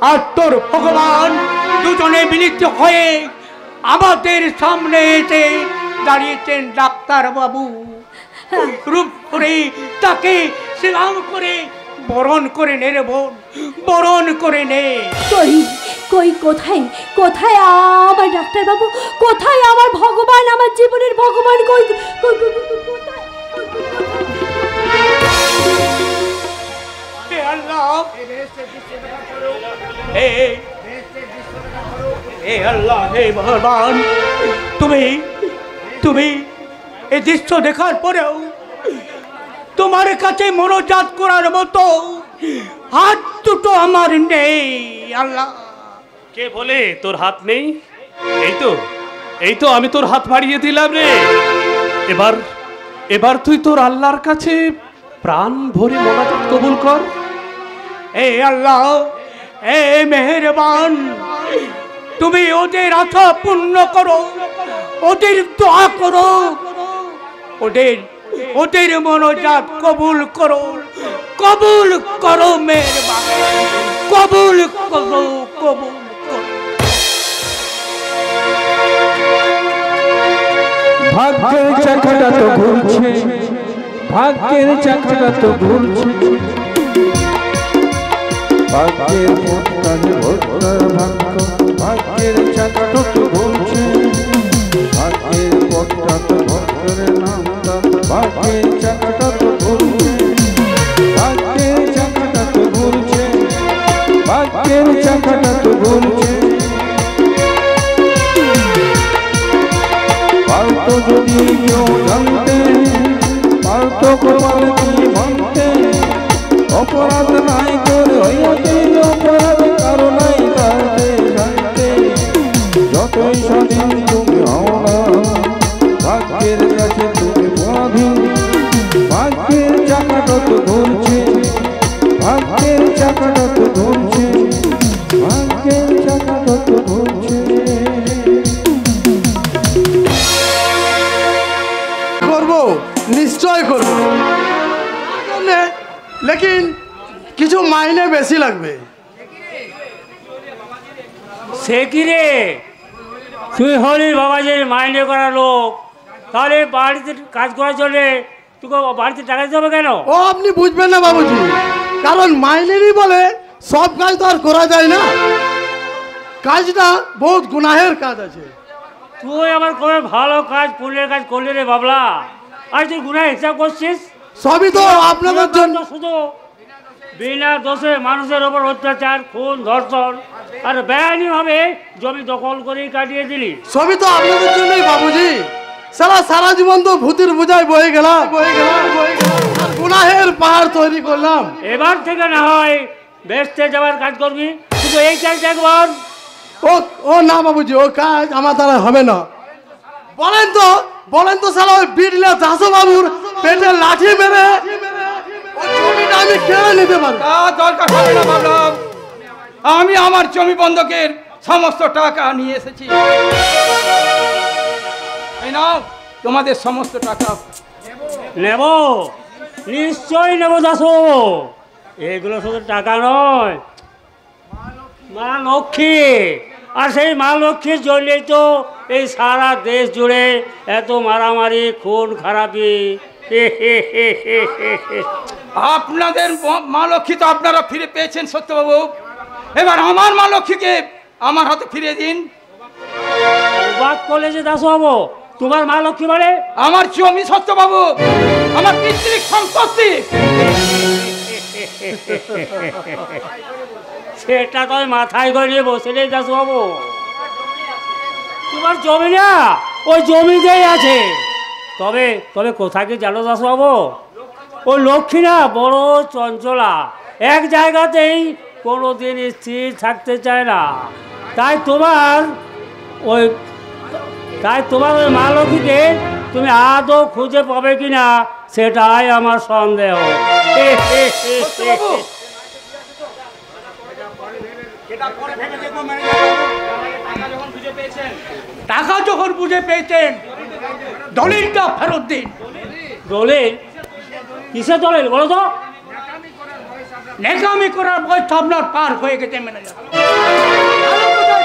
আর তোর ভগবান দুজনে মিলিত হয়ে আমাদের সামনে এসে দাঁড়িয়েছেন ডাক্তার বাবু। রূপ করে তাকে সেলাম করে বরণ করে নে রে বোন, বরণ করে নে। কই কই কোথায় কোথায় আমার ডাক্তার বাবু, কোথায় আমার ভগবান, আমার জীবনের ভগবান, কই কই কই কোথায়? হে আল্লাহ, হে আল্লাহ, হে ভগবান, তুমি তুমি এই দৃশ্য দেখার পরেও তোমার কাছে মনোজাত করার মতো হাত দুটো আমার নেই আল্লাহ। কে বলে তোর হাত নেই? এই তো আমি তোর হাত বাড়িয়ে দিলাম রে। এবার এবার তুই তোর আল্লাহর কাছে প্রাণ ভরে মোনাজাত কবুল কর। হে আল্লাহ, হে মেহেরবান, তুমি ওদের আশা পূর্ণ করো, ওদের দোয়া করো, ওদের মনোজাত কবুল করো, কবুল করো মেহেরবান, কবুল করো, কবুল করো। ভাগ্যের চাকাটা তো ঘুরছে, ভাগ্যের চাকাটা তো ঘুরছে, ভাগ্যের পথটাকে ভোটার ভাগ্য, ভাগ্যের চাকাটা তো ঘুরছে, ভাগ্যের পথটা তো ভোটার নামটা, ভাগ্যের চাকাটা তো ঘুরছে, ভাগ্যের চাকাটা তো ঘুরছে, ভাগ্যের চাকাটা তো ঘুরছে। পারতো যদি কেউ জানতে, পারতো কপাল কি মানতে, অপরাধ নাই করে হইয়াতে, অপরাধ কারো নাই তাতে জানতে, যতই স্বাধীন তুমি হও না, ভাগ্যের কাছে তুমি পরাধীন, ভাগ্যের চাকাটা তো ঘুরছে, ভাগ্যের চাকাটা তো ঘুরছে, ভাগ্যের চাকাটা তো ঘুরছে। নিশ্চয় করব, লেকিন কিছু মাইনে বেশি লাগবে। সে কি রে, তুই হলি বাবাজির মাইনে করা লোক, তাহলে বাড়িতে কাজ করার জন্য তোকে বাড়িতে টাকা দিতে হবে কেন? ও আপনি বুঝবেন না বাবুজি, কারণ মাইনেরই বলে সব কাজ তো আর করা যায় না, কাজটা বহুত গুনাহের কাজ আছে। তুই আমার কোনো ভালো কাজ পুণ্যের কাজ করলি রে বাবলা, আর তুই গুনাহ হিসাব করছিস? সবই তো আপনাদের জন্য। শুধু বিনা দোষে মানুষের ওপর অত্যাচার, খুন, ধর্ষণ আর বেআইনি ভাবে জমি দখল করে কাটিয়ে দিলি। সবই তো আপনাদের জন্যই বাবুজি, সারা জীবন তো ভূতের বোঝায় বয়ে গেলাম, গুনাহের পাহাড় তৈরি করলাম। এবার থেকে না হয় বেচতে যাওয়ার কাজ করবি, শুধু এই কাজ একবার। ও না বাবুজি, ও কাজ আমার দ্বারা হবে না। বলেন তো সালা ওই বিড়লা দাসো বাবুর পেটে লাঠি মেরে জমিটা আমি কেড়ে নিতে পারি? দরকার হবে না বাবলা, আমি আমার জমি বন্ধকের সমস্ত টাকা নিয়ে এসেছি। এই নাও তোমাদের সমস্ত টাকা। নেব, নিশ্চয়ই নেব দাসো। এগুলো শুধু টাকা নয়, মা লক্ষ্মী, আর সেই মা লক্ষ্মীর জন্যই তো এই সারা দেশ জুড়ে এত মারামারি, খুন খারাপি। আপনাদের মা লক্ষ্মী তো আপনারা ফিরে পেয়েছেন সত্যবাবু, এবার আমার মা লক্ষ্মীকে আমার হাতে ফিরিয়ে দিন। বাদ কলেজে দাস হবো, তোমার মা লক্ষ্মী মানে? আমার জমি সত্যবাবু, আমার পিতৃক সম্পত্তি। সেটা তো মাথায় গড়িয়ে বসে নেই দাস বাবু, তোমার জমি না ওই জমিতেই আছে। তবে তবে কোথায় কি জানো দাস বাবু, ও লক্ষ্মী না বড় চঞ্চলা, এক জায়গাতেই কোনোদিন স্থির থাকতে চায় না। তাই তোমার ওই মা লক্ষ্মীকে তুমি আদৌ খুঁজে পাবে কিনা সেটাই আমার সন্দেহ। টাকা যখন বুঝে পেয়েছেন, দলিলটা ফেরত দিন। দলিল? কিসের দলিল বলো তো? নেকামি করার বয়স আপনার পার হয়ে গেছে ম্যানেজার,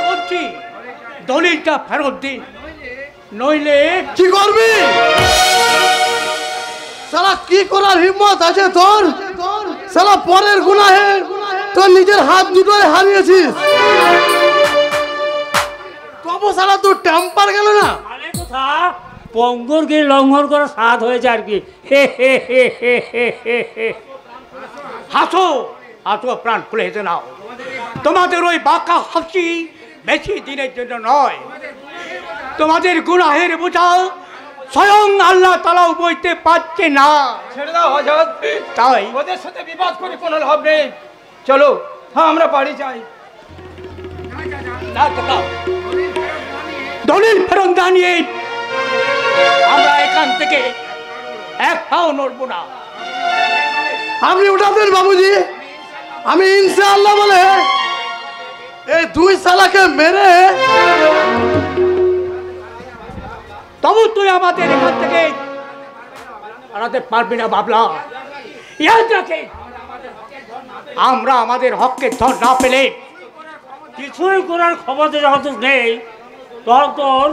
বলছি দলিলটা ফেরত দিন। নইলে কি করবি? সালা কি করার হিম্মত আছে তোর? সালা পরের গুনাহে তোর নিজের হাত দুটোই হারিয়েছিস, তবু সালা তোর টেম্পার গেল না। মানে কথা পঙ্গর গিয়ে লঙ্ঘন করার স্বাদ হয়েছে আর কি। হাসো হাসো, প্রাণ খুলে হেসে নাও। তোমাদের ওই বাঁকা হাসি বেশি দিনের জন্য নয়। তোমাদের গুনাহের বোঝা স্বয়ং আল্লাহ তাআলাও বইতে পারছে না। ছেড়ে দাও হযরত, তাই ওদের সাথে বিবাদ করে কোনো লাভ নেই। চলো হ্যাঁ আমরা বাড়ি যাই। দলিল ফেরত না নিয়ে আমরা এখান থেকে এক পাও নড়বো না। আপনি উঠাতেন বাবুজি, আমি ইনশাআল্লাহ বলে এই দুই সালাকে মেরে। তবু তুই আমাদের এখান থেকে আনাতে পারবি না বাবলা। ইয়াদ রাখে, আমরা আমাদের হককে ধর না পেলে কিছুই করার ক্ষমতা যখন তো নেই, তখন তোর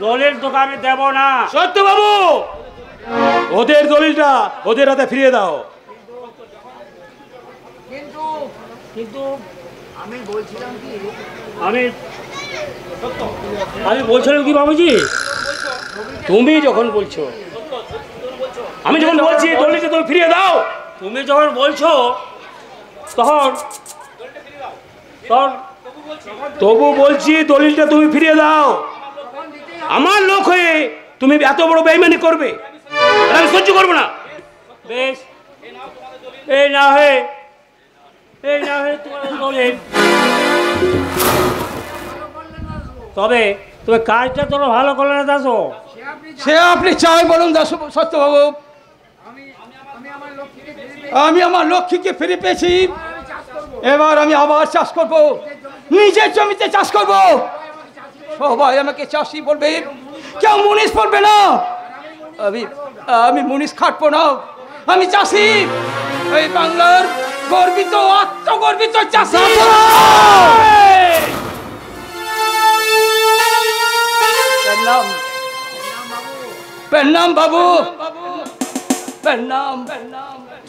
দলিল দোকানে দেব না। সত্য বাবু, ওদের দলিলটা ওদের হাতে ফিরিয়ে দাও। কিন্তু আমি বলছিলাম কি বাবুজি, তুমি যখন বলছো, আমি যখন বলছি দলিলটা তুমি ফিরিয়ে দাও, তুমি যখন বলছো তখন তবু বলছি দলিলটা তুমি ফিরিয়ে দাও। আমার লোক হয়ে তুমি এত বড় বেইমানি করবে, এটা আমি সহ্য করবো না। বেশ, এই না হয়ে তোমার দলিল, তবে তুমি কাজটা তোর ভালো করলে না দাসো। সে আপনি চাই বলুন দাস সত্যবাবু। আমি আমার লক্ষ্মীকে ফিরে পেয়েছি, এবার আমি আবার চাষ করব, নিজের জমিতে চাষ করব। সবাই আমাকে চাষি বলবে, কেউ মুনিশ বলবে না। আমি মুনিশ খাটবো না, আমি চাষি, এই বাংলার গর্বিত আত্মগর্বিত চাষি। প্রণাম বাবু, প্রণাম।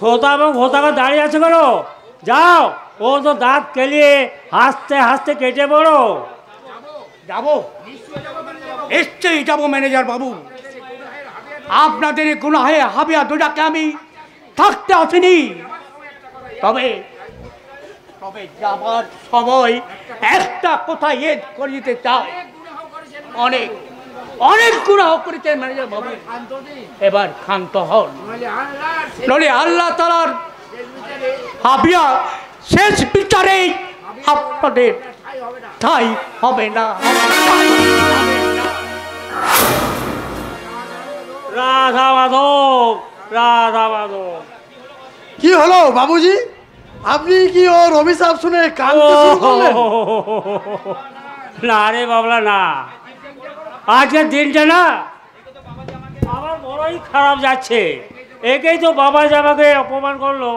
থোতা এবং ভোতাকা দাঁড়িয়ে আছে কেন? যাও, ও তো দাঁত কেলিয়ে হাসতে হাসতে কেটে পড়ো। যাবো, নিশ্চয়ই যাবো ম্যানেজার বাবু। আপনাদের গুনাহে হাবিয়া দুটাকে আমি থাকতে আসিনি, তবে যাবার সময় একটা কথা এড করে দিতে চাই। অনেক গুনাহ করেছেন ম্যানেজার বাবু, এবার ক্ষান্ত হন, নইলে আল্লাহ তাআলার হাবিয়া শেষ বিচারে আপনাদের ঠাই হবে না। রাধা মাধব, রাধা মাধব। কি হলো বাবুজি, আপনি কি ওর অভিশাপ শুনে কাঁদতে শুরু করলেন? না রে বাবলা না, আজকের দিনটা না আমার বড়ই খারাপ যাচ্ছে। একেই তো বাবা আমাকে অপমান করলো,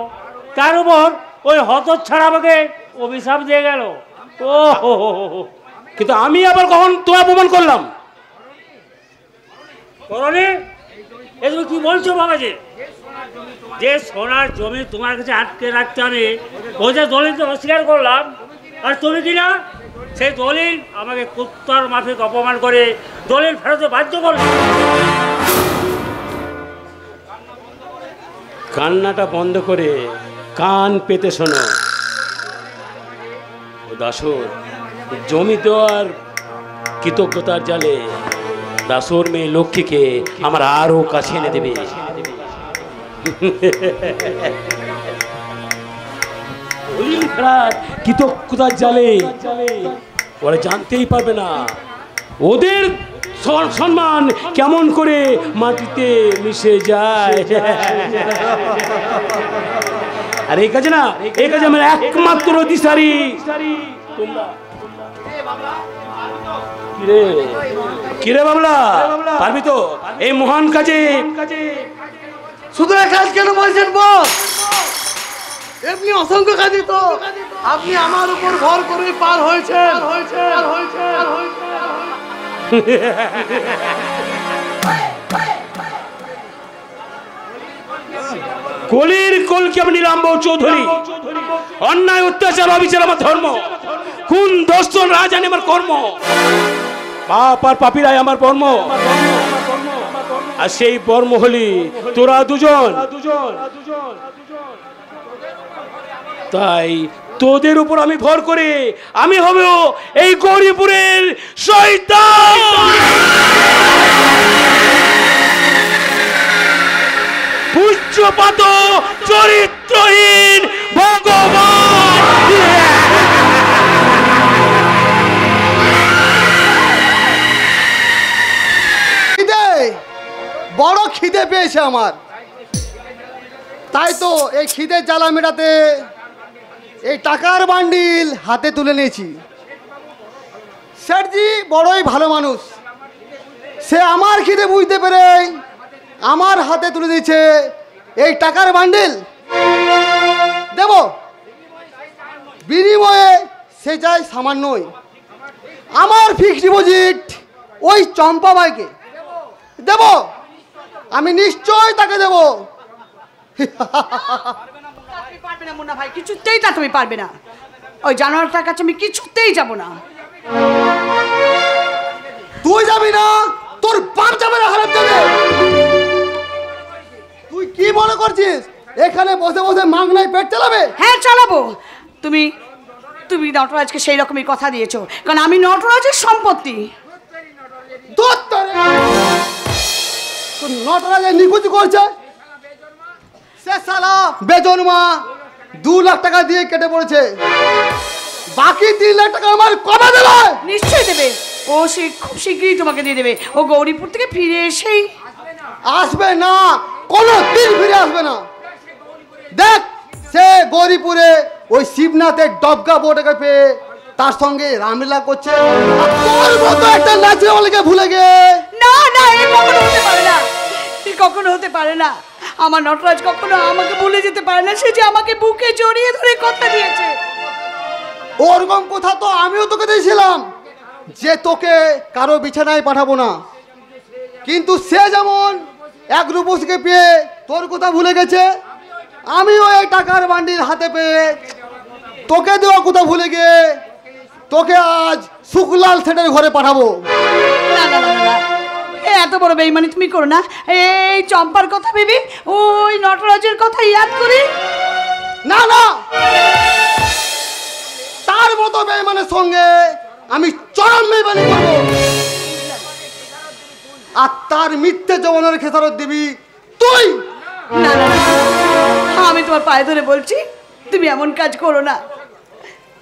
তার উপর ওই হতচ্ছাড়া আমাকে অভিশাপ দিয়ে গেল। ও কিন্তু আমি আবার কখন তোমার অপমান করলাম? করনি? এ তুমি কি বলছো বাবাজি? যে সোনার জমি তোমার কাছে আটকে রাখতে আমি ওই যে দলিল তো অস্বীকার করলাম, আর তুমি কি না সেই দলিল আমাকে কুত্তার মাফিক অপমান করে দলিল ফেরতে বাধ্য করলো। কান্নাটা বন্ধ করে কান পেতে শোনো। ও দাসর জমি দেওয়ার কৃতজ্ঞতার জালে দাসর মেয়ে লক্ষ্মীকে আমার আরো কাছে এনে দেবে। কৃতজ্ঞতার জালে ওরা জানতেই পারবে না ওদের সম্মান কেমন করে মাটিতে মিশে যায়। আর এই কাজে আমার একমাত্র দিশারি তোমরা। কিরে বাবলা, পারবি তো এই মহান কাজে? শুধু এক কাজ কেন বলছেন বস? এমনি অসংখ্য কাজই তো আপনি আমার উপর ভর করে পার হয়েছেন। কলির কলকি আমি নীলাম্ব চৌধুরী। অন্যায় অত্যাচার অবিচার আমার ধর্ম, খুন দর্শন রাজধানী আমার কর্ম, পাপ আর পাপীরাই আমার বর্ম। আর সেই বর্ম হলি তোরা দুজন। তাই তোদের উপর আমি ভর করে আমি হব এই গৌরীপুরের শয়তান। পূজ্যপাত চরিত্রহীন ভগবান। বড় খিদে পেয়েছে আমার, তাই তো এই খিদে জ্বালা মেটাতে এই টাকার বান্ডিল হাতে তুলে নিয়েছি। শেঠজি বড়ই ভালো মানুষ, সে আমার খিদে বুঝতে পেরে আমার হাতে তুলে দিয়েছে এই টাকার বান্ডিল। দেব বিনিময়ে সে চাই সামান্যই, আমার ফিক্সড ডিপোজিট ওই চম্পা ভাইকে দেব, আমি নিশ্চয় তাকে দেব। পারবে না মুন্না ভাই, কিছুতেই তা তুমি পারবে না। ওই জানোয়ারটার কাছে আমি কিছুতেই যাব না। তুই যাবি না, তোর বাপ যাবে না, হারাম যাবে। তুই কি মনে করছিস এখানে বসে বসে মাগনায় পেট চালাবে? হ্যাঁ চালাবো। তুমি তুমি নটরাজকে সেই রকমই কথা দিয়েছো, কারণ আমি নটরাজের সম্পত্তি। নটরাজের নিখুঁজি করছে, সে শালা বেজন্মা 2 লাখ টাকা দিয়ে কেটে পড়েছে, বাকি 3 লাখ টাকা আমার কবে দেবে? নিশ্চয়ই দেবে, ও সে খুব শীঘ্রই তোমাকে দিয়ে দেবে। ও গৌরীপুর থেকে ফিরে এসেই আসবে না, কোনো দিন ফিরে আসবে না। দেখ সে গৌরীপুরে ওই শিবনাথের ডবগা বোটাকে পেয়ে তার সঙ্গে রামলীলা করছে, তোর মতো একটা নাচওয়ালাকে ভুলে গে। না না, এ কখনো হতে পারে না, এ কখনো হতে পারে না। আমার নটরাজ কখনো আমাকে ভুলে যেতে পারে না। সে যে আমাকে বুকে জড়িয়ে ধরে কথা দিয়েছে। ওরকম কথা তো আমিও তোকে দিয়েছিলাম যে তোকে কারো বিছানায় পাঠাবো না, কিন্তু সে যেমন এক রূপসীকে পেয়ে তোর কথা ভুলে গেছে, আমিও এই টাকার বান্ডিল হাতে পেয়ে তোকে দেওয়া কথা ভুলে গিয়ে তোকে আজ শুকলাল সেটের ঘরে পাঠাবো। না না না না, এত বড় বেইমানি তুমি করো না। এই চম্পার কথা ভেবে ওই নটরাজের কথা ইয়াদ করি। না না, তার মতো বেইমানের সঙ্গে আমি চরম বেইমানি করব, আর তার মিথ্যে যৌবনের খেসারত দিবি তুই। না না না, আমি তোমার পায়ে ধরে বলছি, তুমি এমন কাজ করো না।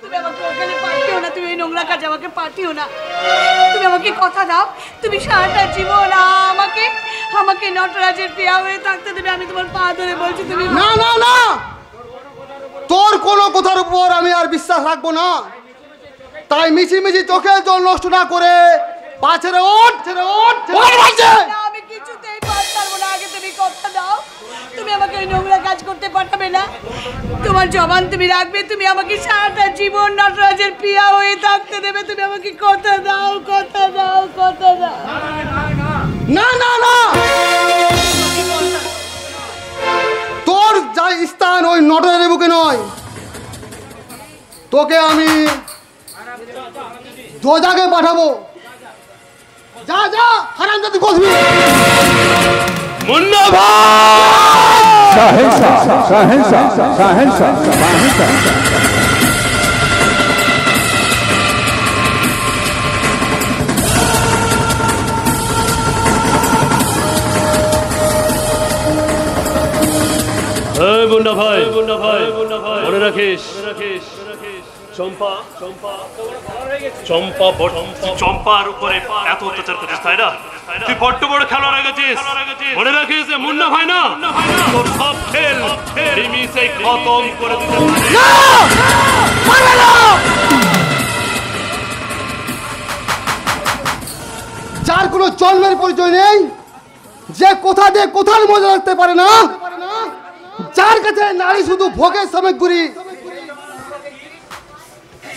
তুমি আমাকে ওখানে পাঠিও না, তুমি এই নোংরা কাজ আমাকে পাঠিও না। তুমি আমাকে কথা দাও, তুমি সারাটা জীবন আমাকে আমাকে নটরাজের প্রিয়া হয়ে থাকতে দেবে। আমি তোমার পা ধরে বলছি তুমি। না না না, তোর কোনো কথার উপর আমি আর বিশ্বাস রাখবো না, তাই মিছিমিছি চোখের জল নষ্ট না করে পা ছেড়ে ওঠ, ছেড়ে ওঠ, আমি কিছুতেই পারবো না। আগে তুমি কথা দাও, তুমি আমাকে ওই নোংরা কাজ করতে পাঠাবে না। তোমার জবান তুমি রাখবে, তুমি আমাকে সারাটা জীবন নটরাজের প্রিয়া হয়ে থাকতে দেবে। তুমি আমাকে কথা দাও, কথা দাও, কথা দাও। না না না, তোর যা স্থান ওই নটরাজের বুকে নয়, তোকে আমি দোজাকে পাঠাবো। যা যা, হারামজাদি কসবি। মুন্না ভাই, মুন্না ভাই, মনে রাখিস চম্পা চম্পার উপরে এত অত্যাচার করছিস, তাই না? তুই বড্ড বড় খেলোয়াড় হয়ে গেছিস। মনে রাখিস মুন্না ভাই না, তোর সব খেল নিমিষে খতম করে দিতে পারে। যার কোনো জন্মের পরিচয় নেই, যে কোথা দিয়ে কোথার মজা রাখতে পারে না, যার কাছে নারী শুধু ভোগের সামগ্রী,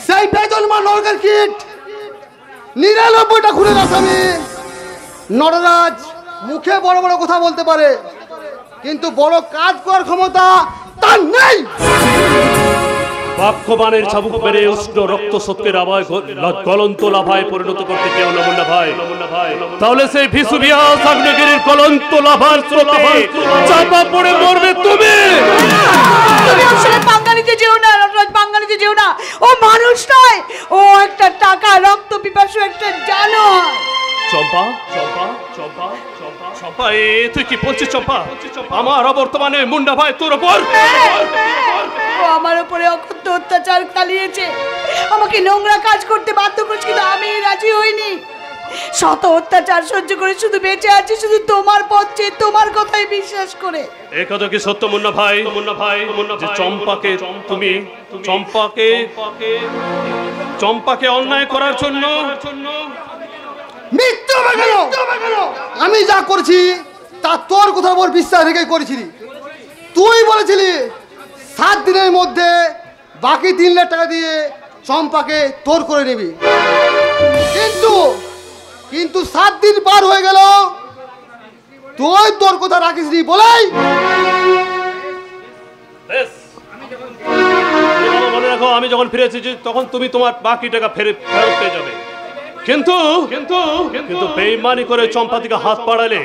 সেই বেজন্মা নরকের কীট 99টা খুনের আসামি। নটরাজ মুখে বড় বড় কথা বলতে পারে, কিন্তু বড় কাজ করার ক্ষমতা তার নেই। বাক্যবাণের চাবুক মেরে উষ্ণ রক্ত সত্যের আভায় গলন্ত লাভায় পরিণত করতে কেউ না মুন্না ভাই। তাহলে সেই ভিসুভিয়াস আগ্নেয়গিরির গলন্ত লাভার স্রোতে চাপা পড়ে মরবে তুমি। তুমি আসলে বাঙালিতে যেও না নটরাজ, বাঙালিতে যেও না। ও মানুষ নয়, ও একটা টাকা রক্ত পিপাসু একটা জানোয়ার। চম্পা চম্পা চম্পা চম্পা চম্পা, এ তুই কি বলছিস চম্পা? আমার অবর্তমানে মুন্না ভাই তোর উপর ও আমার উপরে অকথ্য অত্যাচার চালিয়েছে, আমাকে নোংরা কাজ করতে বাধ্য করেছে, কিন্তু আমি রাজি হইনি। শত অত্যাচার সহ্য করে শুধু বেঁচে আছি শুধু তোমার পথ চেয়ে, তোমার কথাই বিশ্বাস করে। এ কথা কি সত্য মুন্না ভাই? যে চম্পাকে তুমি চম্পাকে অন্যায় করার জন্য মিথ্যা বাগানো। আমি যা করছি তা তোর কথার উপর বিশ্বাস রেখে করেছিলি। তুই বলেছিলি 7 দিনের মধ্যে বাকি 3 লাখ টাকা দিয়ে চম্পাকে তোর করে নিবি, কিন্তু 7 দিন পার হয়ে গেল, তুই তোর কথা রাখিসনি বলেই। মনে রাখো, আমি যখন ফিরেছি তখন তুমি তোমার বাকি টাকা ফেরত পেয়ে যাবে। কিন্তু বেইমানি করে চম্পা দিকে হাত বাড়ালে,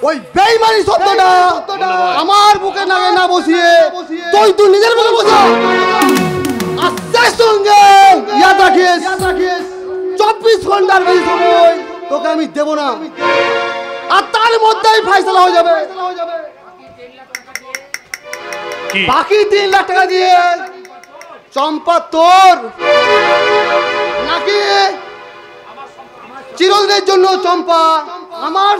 ওই বেইমানি শব্দটা আমার বুকে নাগে না বসিয়ে তুই নিজের বুকে বসা। আস্তে সঙ্গে ইয়াদ রাখিস, 24 ঘন্টার বেশি সময় তোকে আমি দেব না, আর তার মধ্যেই ফয়সালা হয়ে যাবে। বাকি 3 লাখ টাকা দিয়ে চম্পা তোর নাকি চিরদিনের জন্য চম্পা আমার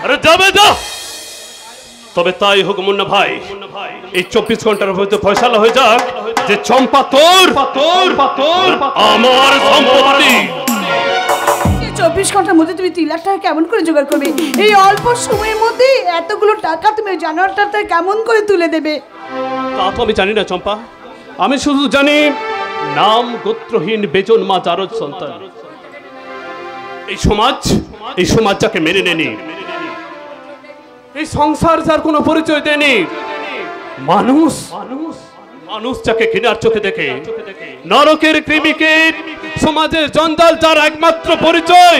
আরে যাবে যা। তবে তাই হোক মুন্না ভাই, এই 24 ঘন্টার মধ্যে ফয়সালা হয়ে যাক যে চম্পা তোর আমার সম্পত্তি। 24 ঘন্টার মধ্যে তুমি 3 লাখ টাকা কেমন করে জোগাড় করবে? এই অল্প সময়ের মধ্যে এতগুলো টাকা তুমি জানোয়ারটা কেমন করে তুলে দেবে? তা তো আমি জানি না চম্পা, আমি শুধু জানি নাম গোত্রহীন বেজন মা জারজ সন্তান। এই সমাজ যাকে মেনে নেনি, এই সংসার যার কোনো পরিচয় দেয়নি, মানুষ যাকে ঘৃণার চোখে দেখে, নরকের কৃমিকে সমাজের জঞ্জাল যার একমাত্র পরিচয়,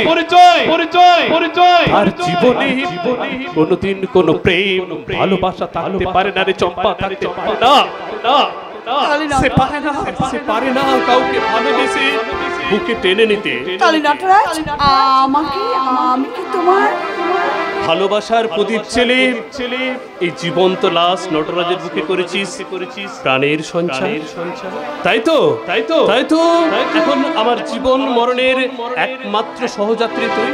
আর জীবনে কোনোদিন কোনো প্রেম ভালোবাসা থাকতে পারে না রে চম্পা, থাকতে পারে না। সে পারে না কাউকে ভালোবেসে বুকে টেনে নিতে। আমি কি তোমার ভালোবাসার প্রদীপ ছেলে এই জীবন্ত লাশ নটরাজের বুকে করেছিস প্রাণের সঞ্চার। তাই তো এখন আমার জীবন মরণের একমাত্র সহযাত্রী তুই।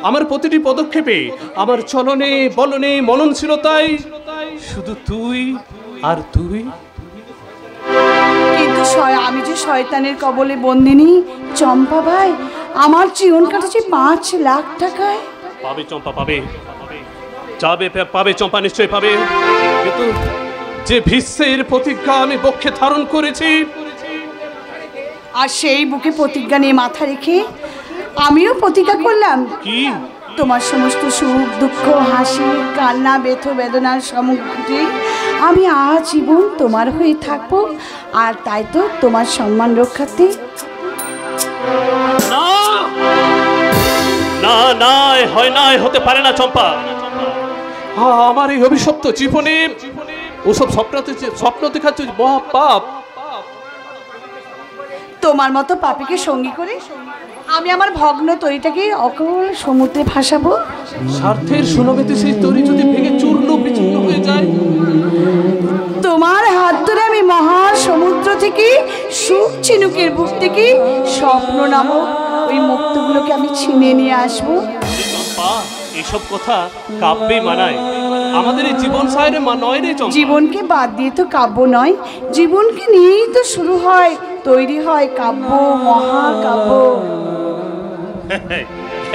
আমার প্রতিটি পদক্ষেপে, আমার চলনে বলনে মননশীলতায় শুধু তুই আর তুই। কিন্তু আমি যে শয়তানের কবলে বন্দিনী চম্পা ভাই, আমার জীবন কাটেছে 5 লাখ টাকায়। পাবে চম্পা, পাবে চম্পা, নিশ্চয়ই পাবে। কিন্তু যে ভীষ্মের প্রতিজ্ঞা আমি বক্ষে ধারণ করেছি, আর সেই বুকে প্রতিজ্ঞা নিয়ে মাথা রেখে আমিও প্রতিজ্ঞা করলাম কি তোমার সমস্ত সুখ দুঃখ হাসি কান্না ব্যথ বেদনার সামগ্রী আমি আজীবন তোমার হয়ে থাকবো। আর তাই তো তোমার সম্মান রক্ষার্থে না হয় না, হতে পারে না চম্পা। আমার এই অভিশপ্ত জীবনে ওসব স্বপ্ন দেখাচ্ছে মহা পাপ। তোমার মতো পাপীকে সঙ্গী করে আমি আমার ভগ্ন তরিটাকে অকল সমুদ্রে ভাসাবো। স্বার্থের সুনমিতে সেই তরি যদি ভেঙে চূর্ণ বিচূর্ণ হয়ে যায়, তোমার হাত ধরে আমি মহা সমুদ্র থেকে সুখ চিনুকের বুক থেকে স্বপ্ন নামক ওই মুক্তগুলোকে আমি ছিনে নিয়ে আসবো। এইসব কথা কাব্যে মানায়, আমাদের এই জীবন সায়রে নয় রে চম্পা। জীবনকে বাদ দিয়ে তো কাব্য নয়, জীবনকে নিয়েই তো শুরু হয়, তৈরি হয় কাব্য, মহাকাব্য।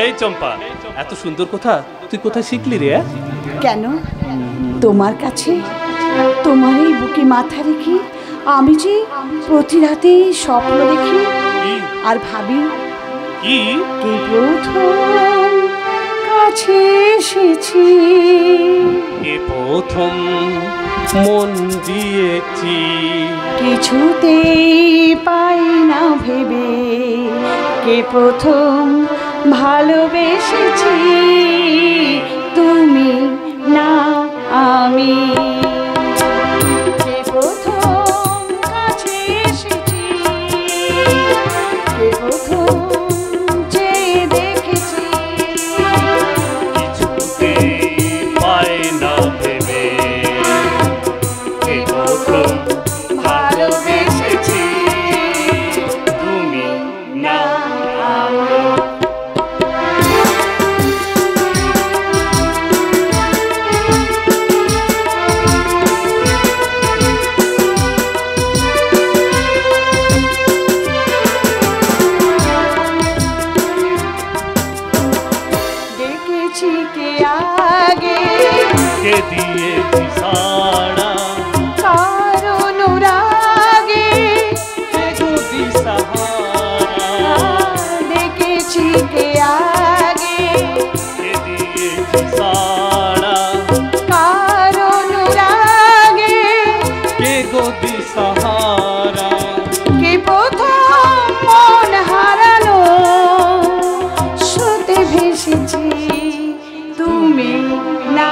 এই চম্পা, এত সুন্দর কথা তুই কোথায় শিখলি রে? কেন তোমার কাছে তোমার এই বুকে মাথা রেখে আমি যে প্রতি রাতে স্বপ্ন দেখি আর ভাবি কি কে প্রথম কাছে এসেছি, কে প্রথম মন দিয়েছি, কিছুতেই পাই না ভেবে কে প্রথম ভালোবেসেছি, তুমি না আমি। কে প্রথম কাছে এসেছি, কে প্রথম চেয়ে দেখেছি, কিছুতেই পাই না ভেবে কে প্রথম ভালোবেসেছি, তুমি না আমি। দেখেছি কে আগে কে দিয়েছি সাড়া, কার অনুরাগে, কে যদি সাহারা, দেখেছি কে আগে কে দিয়েছি সাড়া, কার অনুরাগে, কে গদি সাহারা, কে প্রথম মন হারানো শুতে ভেসেছি, তুমি না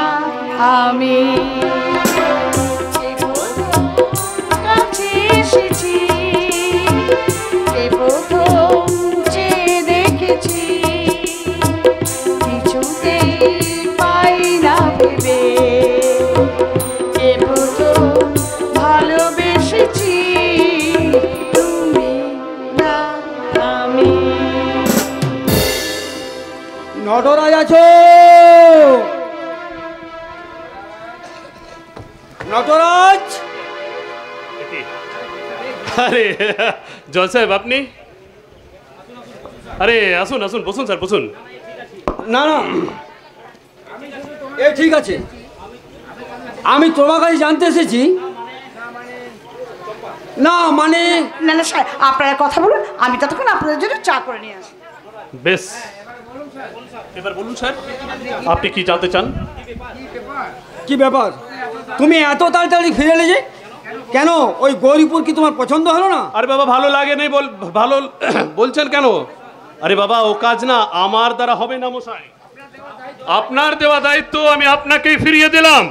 আমি। কে প্রথম কাছে এসেছি, কে প্রথম চেয়ে দেখেছি, কিছুতেই পাই না ভেবে কে প্রথম ভালোবেসেছি, তুমি না আমি। নটরাজ আছো? নটরাজ? আরে জল সাহেব আপনি? আরে আসুন আসুন, বসুন স্যার বসুন। না না, এ ঠিক আছে, আমি তোমার কাছে জানতে এসেছি। না মানে না না স্যার, আপনারা কথা বলুন, আমি ততক্ষণ আপনাদের জন্য চা করে নিয়ে আসি। বেশ, এবার বলুন স্যার আপনি কি জানতে চান? কি ব্যাপার, তুমি এত তাড়াতাড়ি ফিরে এলে যে? কেন ওই গৌরীপুর কি তোমার পছন্দ হলো না? আরে বাবা ভালো লাগে নেই ভালো বলছেন কেন? আরে বাবা ও কাজ না আমার দ্বারা হবে না মশাই, আপনার দেওয়া দায়িত্ব আমি আপনাকেই ফিরিয়ে দিলাম।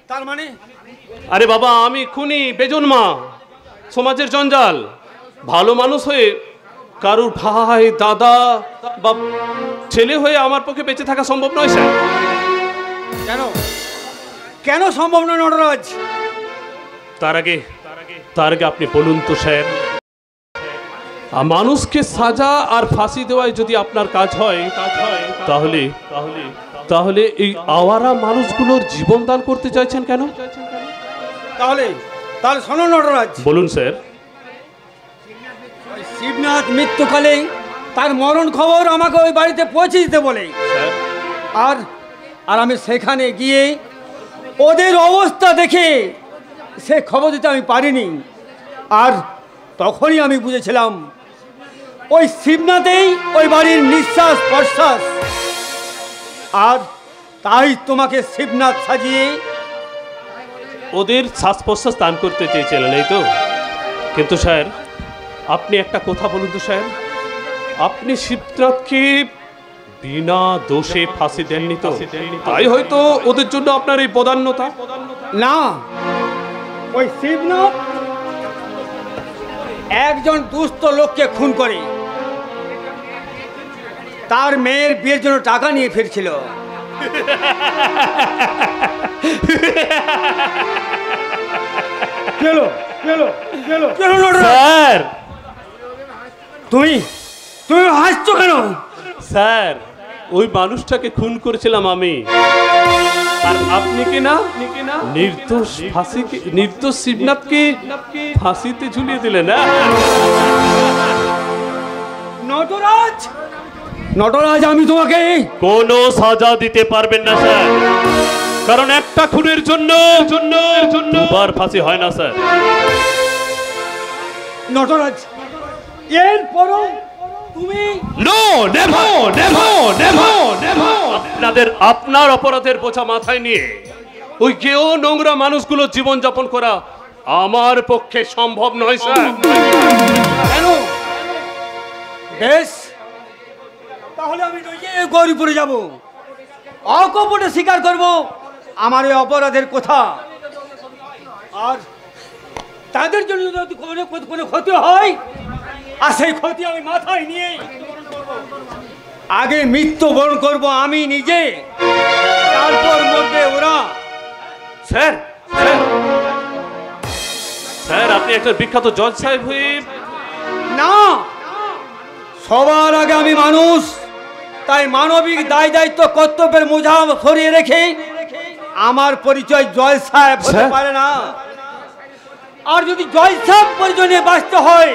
তার মানে? আরে বাবা আমি খুনি বেজন্মা সমাজের জঞ্জাল, ভালো মানুষ হয়ে কারুর ভাই দাদা বা ছেলে হয়ে আমার পক্ষে বেঁচে থাকা সম্ভব নয় স্যার। কেন কেন সম্ভব নয় নটরাজ? তার আগে আপনি বলুন তো স্যার, মানুষকে সাজা আর ফাঁসি দেওয়ায় যদি আপনার কাজ হয় তাহলে তাহলে এই আওয়ারা মানুষগুলোর জীবন দান করতে চাইছেন কেন? তাহলে শোনো নটরাজ, বলুন স্যার। শিবনাথ মৃত্যুকালে তার মরণ খবর আমাকে ওই বাড়িতে পৌঁছে দিতে বলে, আর আমি সেখানে গিয়ে ওদের অবস্থা দেখে সে খবর দিতে আমি পারিনি, আর তখনই আমি বুঝেছিলাম ওই শিবনাথেই ওই বাড়ির নিঃশ্বাস প্রশ্বাস, আর তাই তোমাকে শিবনাথ সাজিয়ে ওদের শ্বাস প্রশ্বাস দান করতে চেয়েছিলেন এই তো? কিন্তু স্যার আপনি একটা কথা বলুন তো স্যার, আপনি শিবনাথকে বিনা দোষে ফাঁসি দেননি তো? তাই হয়তো ওদের জন্য আপনার এই বদান্যতা। না, ওই শিবনাথ একজন দুস্থ লোককে খুন করে তার মেয়ের বিয়ের জন্য টাকা নিয়ে ফিরছিল। স্যার তুমি হাসছো কেন? স্যার ওই মানুষটাকে খুন করেছিলাম আমি, আর আপনি কি না নির্দোষ শিবনাথকে ফাঁসিতে ঝুলিয়ে দিলেন না? নটরাজ, নটরাজ, আমি তোমাকে কোনো সাজা দিতে পারবেন না স্যার, কারণ একটা খুনের জন্য দুবার ফাঁসি হয় না স্যার। নটরাজ, এরপরও তুমি আপনার অপরাধের বোঝা মাথায় নিয়ে ওই কেউ নোংরা মানুষগুলো জীবন যাপন করা আমার পক্ষে সম্ভব নয় স্যার। কেন? বেশ, তাহলে আমি গৌরীপুরে যাব, অকপটে স্বীকার করব আমার এই অপরাধের কথা। আর তাদের জন্য যদি কোনো ক্ষতি হয়, আর সেই ক্ষতি আমি মাথায় নিয়ে আগে মৃত্যুবরণ করব আমি নিজে, তারপর মরবে ওরা। স্যার স্যার স্যার, আপনি একটা বিখ্যাত জজ সাহেব হয়ে না, সবার আগে আমি মানুষ, তাই মানবিক দায় দায়িত্ব কর্তব্যের মোঝা সরিয়ে রেখে আমার পরিচয় জয় সাহেব হতে পারে না। আর যদি জয় সাহেব পরিচয় নিয়ে বাঁচতে হয়,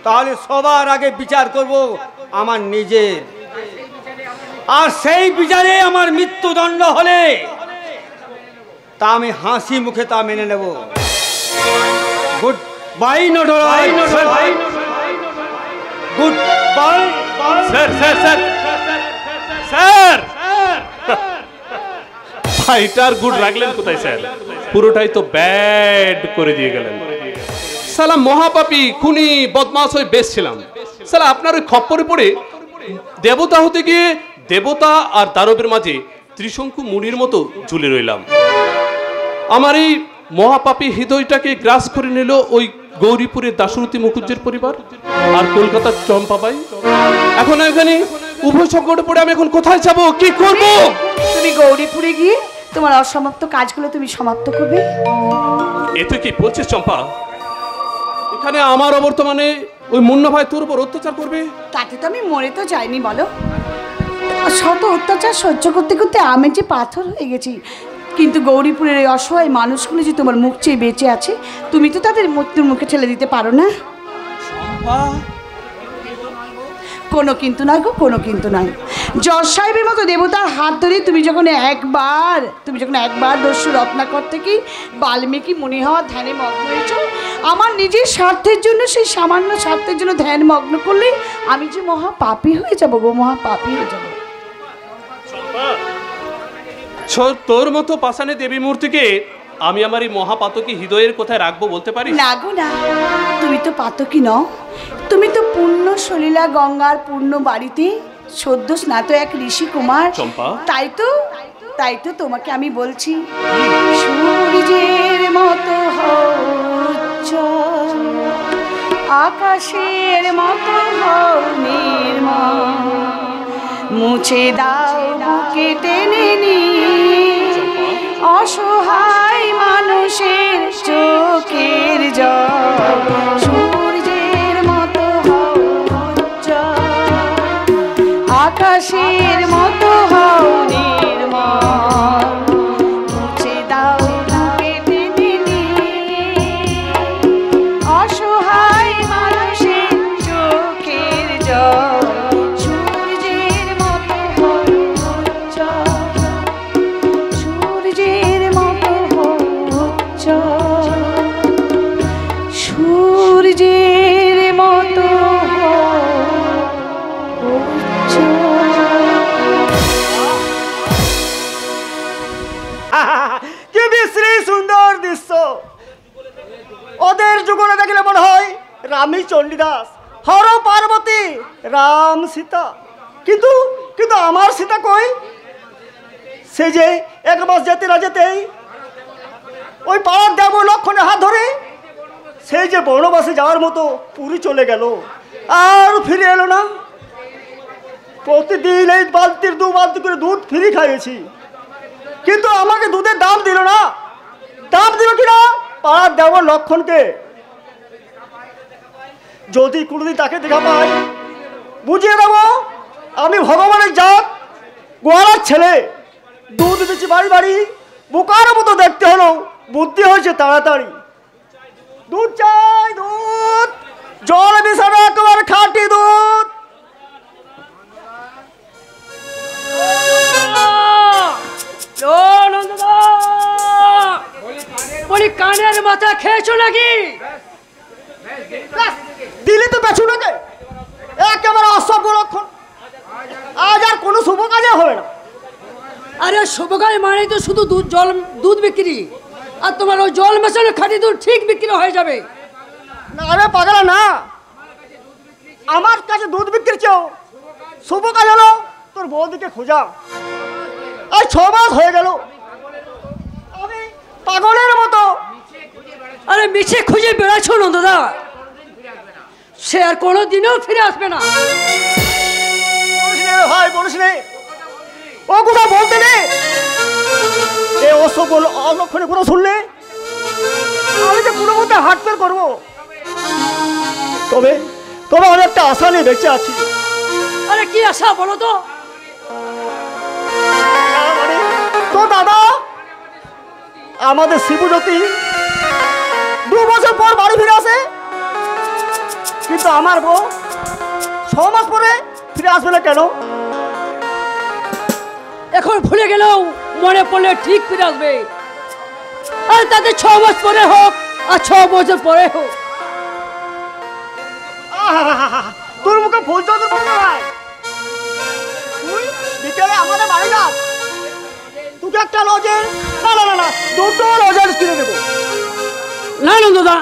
তাহলে সবার আগে বিচার করব আমার নিজের, আর সেই বিচারে আমার মৃত্যুদণ্ড হলে তা আমি হাসি মুখে তা মেনে নেব। Good bye Nataraj, good bye. Sir sir sir sir, fighter good রাখলেন কোথায় স্যার? পুরোটাই তো ব্যাড করে দিয়ে গেলেন। সালা মহাপাপী খুনি বদমাস হয়ে বেশ ছিলাম, সালা আপনার ওই খপ্পরে পড়ে দেবতা হতে গিয়ে দেবতা আর দানবের মাঝে ত্রিশঙ্কু মুনির মতো ঝুলে রইলাম। আমার এই মহাপাপী হৃদয়টাকে গ্রাস করে নিল ওই গৌরীপুরের দাশরথী মুখুজ্জের পরিবার আর কলকাতার চম্পাবাই। এখন এখানে উভয় সংকটে পড়ে আমি এখন কোথায় যাব, কি করব? তুমি গৌরীপুরে গিয়ে তোমার অসমাপ্ত কাজগুলো তুমি সমাপ্ত করবে। এ তুই কি বলছিস চম্পা? এখানে আমার অবর্তমানে ওই মুন্না ভাই তোর উপর অত্যাচার করবে? তাতে তো আমি মরে তো যাইনি বলো, শত অত্যাচার সহ্য করতে করতে আমি যে পাথর হয়ে গেছি, কিন্তু গৌরীপুরের এই অসহায় মানুষগুলো যে তোমার মুখ চেয়ে বেঁচে আছে, তুমি তো তাদের মৃত্যুর মুখে ঠেলে দিতে পারো না। কোনো কিন্তু নয় গো, কোনো কিন্তু নয়। জজ সাহেবের মতো দেবতার হাত ধরে তুমি যখন একবার দস্যু রত্নাকর থেকে বাল্মীকি মুনি হওয়ার ধ্যানে মগ্ন হয়েছ, আমার নিজের স্বার্থের জন্য, সেই সামান্য স্বার্থের জন্য ধ্যান মগ্ন করলে আমি যে মহা পাপী হয়ে যাবো গো, মহা পাপী হয়ে যাবো। তোর মতো পাষাণে দেবী মূর্তিকে আমি আমার এই মহাপাতকী হৃদয়ের কোথায় রাখবো বলতে পারি? না গো না, তুমি তো পাতকী নও, তুমি তো পূর্ণ সলীলা গঙ্গার পূর্ণ বাড়িতে সদ্য স্নাত এক ঋষি কুমার। তাই তো তোমাকে আমি বলছি, সূর্যের মতো হও উজ্জ্বল, আকাশের মতো হও নির্মল, মুছে দাও বুকে টেনে নিয়ে অসহায় মানুষের চোখের জল। সূর্যের মতো হও উজ্জ্বল, আকাশের মতো হও নির্মল, মুছে দাও বুকে টেনে নিয়ে অসহায় মানুষের চোখের জল। সূর্যের মতো হও উজ্জ্বল, সূর্যের মতো হও উজ্জ্বল, সূর্যের মতো হও উজ্জ্বল। কি বিশ্রী সুন্দর দৃশ্য! ওদের যুগলে দেখলে মনে হয় রামী চণ্ডীদাস, হর পার্বতী, রাম সীতা, কিন্তু কিন্তু আমার সীতা কই? সে যে এক মাস যেতে না যেতেই ওই পাড়ার দেব লক্ষণে হাত ধরে সেই যে বনবাসে যাওয়ার মতো পুরী চলে গেল, আর ফিরে এলো না। প্রতিদিন এই বালতির দু বালতি করে দুধ ফ্রি খাইয়েছি, কিন্তু আমাকে দুধের দাম দিল না। দাম দিল কিনা পাড়ার দেব লক্ষণকে। যদি কোনোদিন তাকে দেখা পাই, বুঝিয়ে দেব আমি ভগবানের জাত, গোয়ালার ছেলে। দুধ দিচ্ছি বাড়ি বাড়ি, বোকার মতো দেখতে হলো, বুদ্ধি হয়েছে তাড়াতাড়ি। দুধ চাই, দুধ, জল মিশানো একেবারে খাঁটি দুধ। মাথা খেয়েছো নাকি? দিলে তো বেছু নাকি একেবারে অসভ্য লক্ষণ। আজ আর কোনো শুভ কাজে হবে না। আরে শুভ কাজ মানে তো শুধু দুধ বিক্রি, আর তোমার ওই জল মেশানো খাঁটি দুধ ঠিক বিক্রি হয়ে যাবে। না রে পাগলা না, আমার কাছে দুধ বিক্রি চেয়েও শুভ কাজ হলো তোর বৌদিকে খোঁজা। আজ 6 মাস হয়ে গেল আমি পাগলের মতো। আরে মিছে খুঁজে বেড়াচ্ছ নন্দদা, সে আর কোনোদিনও ফিরে আসবে না। বলিস নে ভাই, বলিস নে, ও কথা বলতে নে। এ অসভ্য অলক্ষণে কথা শুনলে আমি যে কোনো মতে হাট ফের করবো। তবে তবে আমি একটা আশা নিয়ে বেঁচে আছি। আরে কি আশা বলো তো? তো দাদা আমাদের শিবুজ্যোতি 2 বছর পর বাড়ি ফিরে আসে, কিন্তু আমার বউ 6 মাস পরে ফিরে আসবে না কেন? এখন ভুলে গেলেও মনে পড়লে ঠিক ফিরে আসবে। আর তাতে 6 মাস পরে হোক আর 6 বছর পরে হোক। তোর মুখে ফুল চলতে পারবে ভাই। তুই বিকেলে আমাদের বাড়ি যাস, তোকে একটা লজের না না না না 2টো লজের কিনে দেবো। না নন্দদা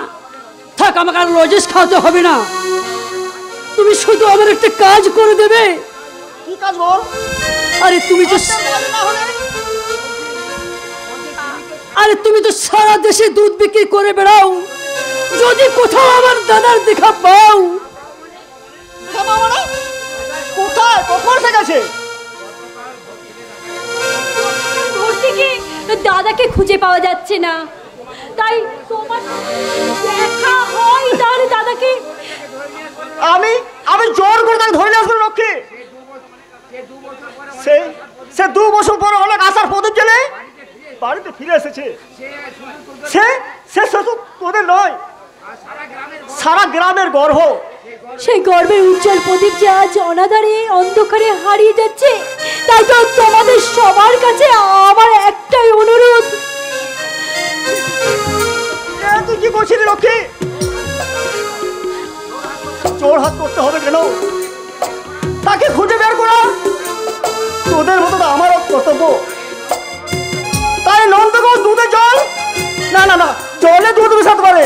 থাক, আমাকে আর রোজেস খাওয়াতে হবে না। তুমি শুধু আমার একটা কাজ করে দেবে। কি কাজ বল? আরে তুমি তো সারা দেশে দুধ বিক্রি করে বেড়াও, যদি কোথাও আমার দাদার দেখা পাও। কোথায় কখন গেছে? দাদাকে খুঁজে পাওয়া যাচ্ছে না, তাই তোমার দেখা হয় তাহলে দাদাকে আমি জোর করে তাকে ধরে নিয়ে আসবো লক্ষ্মী। সে 2 বছর পর অনেক আশার প্রদীপ জেলে বাড়িতে ফিরে এসেছে। সে শুধু তোদের নয়, সারা গ্রামের গর্ব। সেই গর্বের উজ্জ্বল প্রদীপ যে আজ অনাধারে অন্ধকারে হারিয়ে যাচ্ছে। তাই তো তোমাদের সবার কাছে আমার একটাই অনুরোধ। তুই কি করছিস লক্ষ্মী? জোর হাত করতে হবে কেন? তাকে খুঁজে বের করা তোদের মতো আমারও কর্তব্য। তাই নন্দগঞ্জ দুধে জল না না না, জলে দুধ মেশাতে পারে,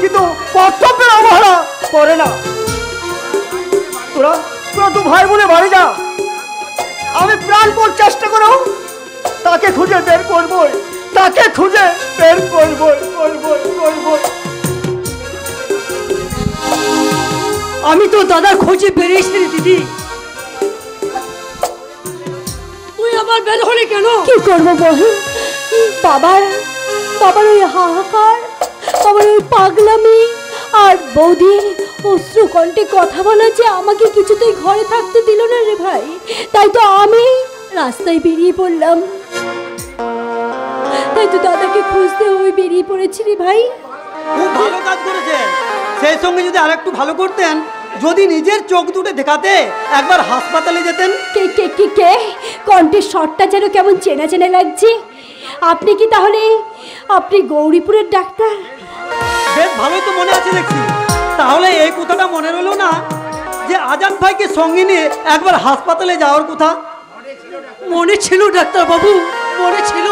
কিন্তু কর্তব্যের অবহেলা করে না। তোরা 2 ভাই বোনে বাড়ি যা, আমি প্রাণপণ চেষ্টা করো তাকে খুঁজে বের করবই, তাকে খুঁজে বের করবই। আমি তো দাদা খোঁজে বেরিয়েছি রে দিদি, তুই আবার বের হলি কেন? কি করবো বল, বাবার ওই হাহাকার, বাবার ওই পাগলামি আর বৌদির অশ্রু কণ্ঠে কথা বলা যে আমাকে কিছুতেই ঘরে থাকতে দিল না রে ভাই। তাই তো আমি রাস্তায় বেরিয়ে পড়লাম, তাই তো দাদাকে খুঁজতে ওই বেরিয়ে পড়েছি রে ভাই। খুব ভালো কাজ করেছেন। সেই সঙ্গে যদি আরেকটু ভালো করতেন, যদি নিজের চোখ দুটো দেখাতে একবার হাসপাতালে যেতেন। কে কণ্ঠের শটটা যেন কেমন চেনা চেনা লাগছে। আপনি কি তাহলে গৌরীপুরের ডাক্তার? বেশ ভালোই তো মনে আছে দেখছি। তাহলে এই কথাটা মনে রইল না যে আজাদ ভাইকে সঙ্গে নিয়ে একবার হাসপাতালে যাওয়ার কথা? মনে ছিল ডাক্তার বাবু, মনে ছিল।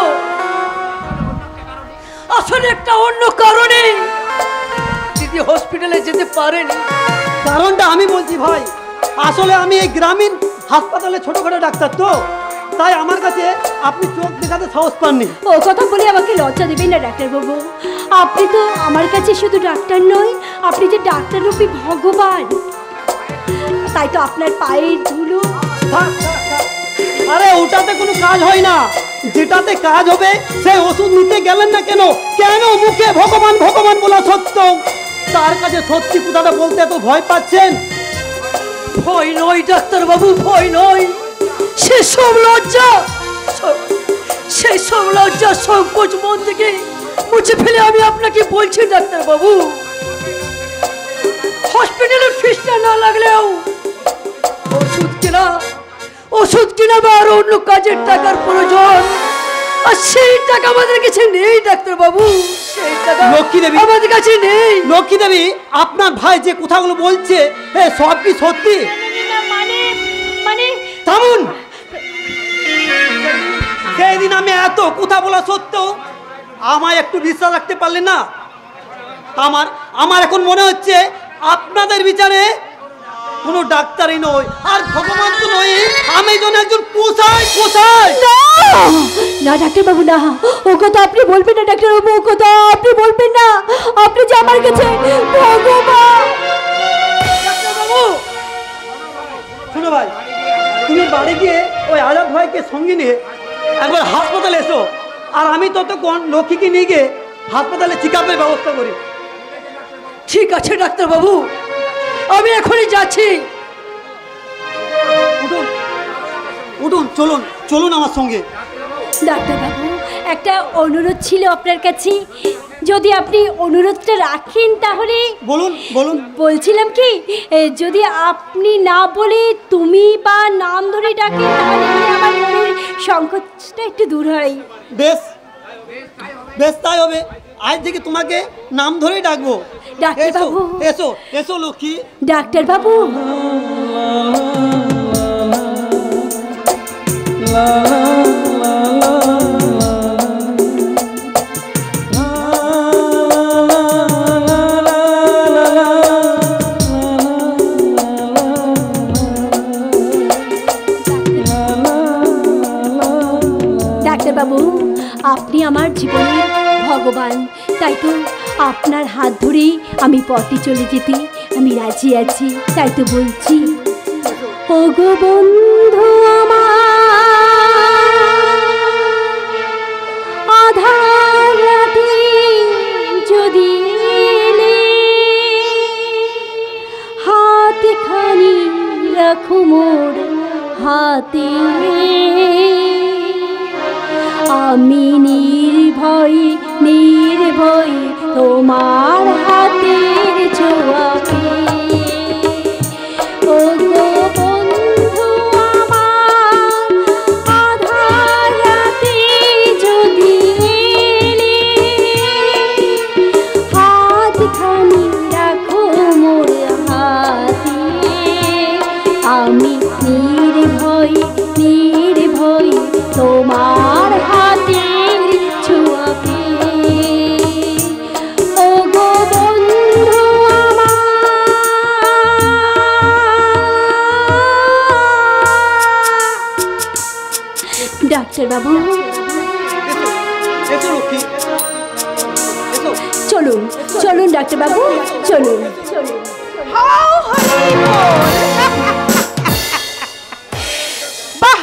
আসলে একটা অন্য কারণে দিদি হসপিটালে যেতে পারেনি। কারণটা আমি বলছি ভাই। আসলে আমি এই গ্রামীণ হাসপাতালে ছোটখাটো ডাক্তার, তো তাই আমার কাছে আপনি চোখ দেখাতে সাহস পাননি। ও কথা বলে আমাকে লজ্জা দেবেন না ডাক্তার বাবু। আপনি তো আমার কাছে শুধু ডাক্তার নয়, আপনি যে ডাক্তাররূপী ভগবান। তাই তো আপনার পায়ের ধুলো। আরে ওটাতে কোনো কাজ হয় না, যেটাতে কাজ হবে সেই ওষুধ নিতে গেলেন না কেন? মুখে ভগবান ভগবান বলা সত্য তার কাছে সত্যি কথাটা বলতে তো ভয় পাচ্ছেন? ভয় নয় ডাক্তার বাবু, ভয় নয়। সেসব লজ্জা সংকোচ মন থেকে মুছে ফেলে আমি আপনাকে বলছি ডাক্তার বাবু, হসপিটালের ফিসটা না লাগলেও ওষুধ কেনা বা আর অন্য কাজের টাকার প্রয়োজন। আর সেই টাকা আমাদের কাছে নেই ডাক্তার বাবু, সেই টাকা লক্ষ্মী দেবী আমাদের কাছে নেই। লক্ষ্মী দেবী, আপনার ভাই যে কথাগুলো বলছে সব কি সত্যি? মানে মানে থামুন। সেই দিন আমি এত কথা বলা সত্ত্বেও আমায় একটু বিশ্বাস রাখতে পারলেন না। আমার এখন মনে হচ্ছে আপনাদের বিচারে কোনো ডাক্তারই নয় আর ভগবান তো নয়, আমি একজন কোসাই। না ডাক্তার বাবু না, ও কথা আপনি বলবেন না ডাক্তার বাবু, ও কথা আপনি বলবেন না। আপনি যে আমার কাছে ভগবান। ডাক্তার বাবু শোনো ভাই, তুমি বাড়ি গিয়ে ওই আজাদ ভাইকে সঙ্গে নিয়ে একবার হাসপাতালে এসো, আর আমি ততক্ষণ লক্ষ্মীকে নিয়ে গিয়ে হাসপাতালে চেক আপের ব্যবস্থা করি। ঠিক আছে ডাক্তার বাবু, আমি এখনই যাচ্ছি। উঠুন উঠুন, চলুন চলুন আমার সঙ্গে। ডাক্তার বাবু একটা অনুরোধ ছিল আপনার কাছে, যদি আপনি অনুরোধটা রাখেন তাহলে। বলুন বলুন। বলছিলাম কি, যদি আপনি না বলে তুমি বা নাম ধরে ডাকেন তাহলে আমার মনের সংকোচটা একটু দূর হয়। বেশ বেশ, তাই হবে। আজ থেকে তোমাকে নাম ধরেই ডাকবো। ডাক্তার বাবু এসো এসো লক্ষ্মী। ডাক্তার বাবু ডাক্তারবাবু, আপনি আমার জীবনের ভগবান, তাই তো আপনার হাত ধরেই আমি পথে চলে যেতে আমি রাজি আছি। তাই তো বলছি, ও গো বন্ধু আমার, আধার রাতে যদি এলে, হাতে খানি রাখো মোর হাতে, আমি নির্ভয়ে নির্ভয়ে তোমার হাতের ছোঁয়া পেয়ে, ও গো বন্ধু আমার, আধার রাতে যদি এলে, হাতখানি রাখো মোর হাতে, আমি নির্ভয়ে নির্ভয়ে তোমার হাতের ছোঁয়া পেয়ে, ও গো বন্ধু আমার। ডাক্তার বাবু এসো লক্ষ্মী, এসো। চলুন চলুন ডাক্তার বাবু চলুন। বাহ,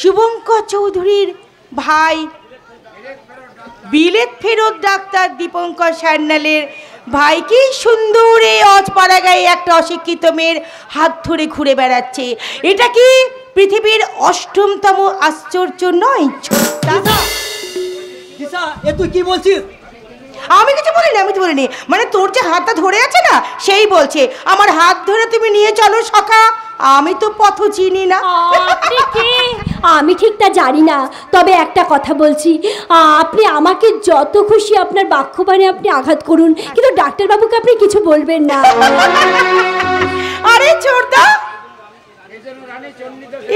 শুভঙ্কর চৌধুরীর ভাই বিলেত ফেরত ডাক্তার দীপঙ্কর সান্যালের ভাই কি সুন্দর এই অজপাড়া গায়ে একটা অশিক্ষিত মেয়ের হাত ধরে ঘুরে বেড়াচ্ছে। এটা কি পৃথিবীর অষ্টমতম আশ্চর্য নয়? দিশা, এ তুই কি বলছিস? আমি কিছু বলিনি, আমি তো বলিনি, মানে তোর যে হাতটা ধরে আছে না সেই বলছে আমার হাত ধরে তুমি নিয়ে চলো সখা। আমি তো পথ চিনি না। আপনি কে? আমি ঠিক তা জানি না, তবে একটা কথা বলছি, আপনি আমাকে যত খুশি আপনার বাক্যবাণে আপনি আঘাত করুন, কিন্তু ডাক্তারবাবুকে আপনি কিছু বলবেন না। আরে চোরদা,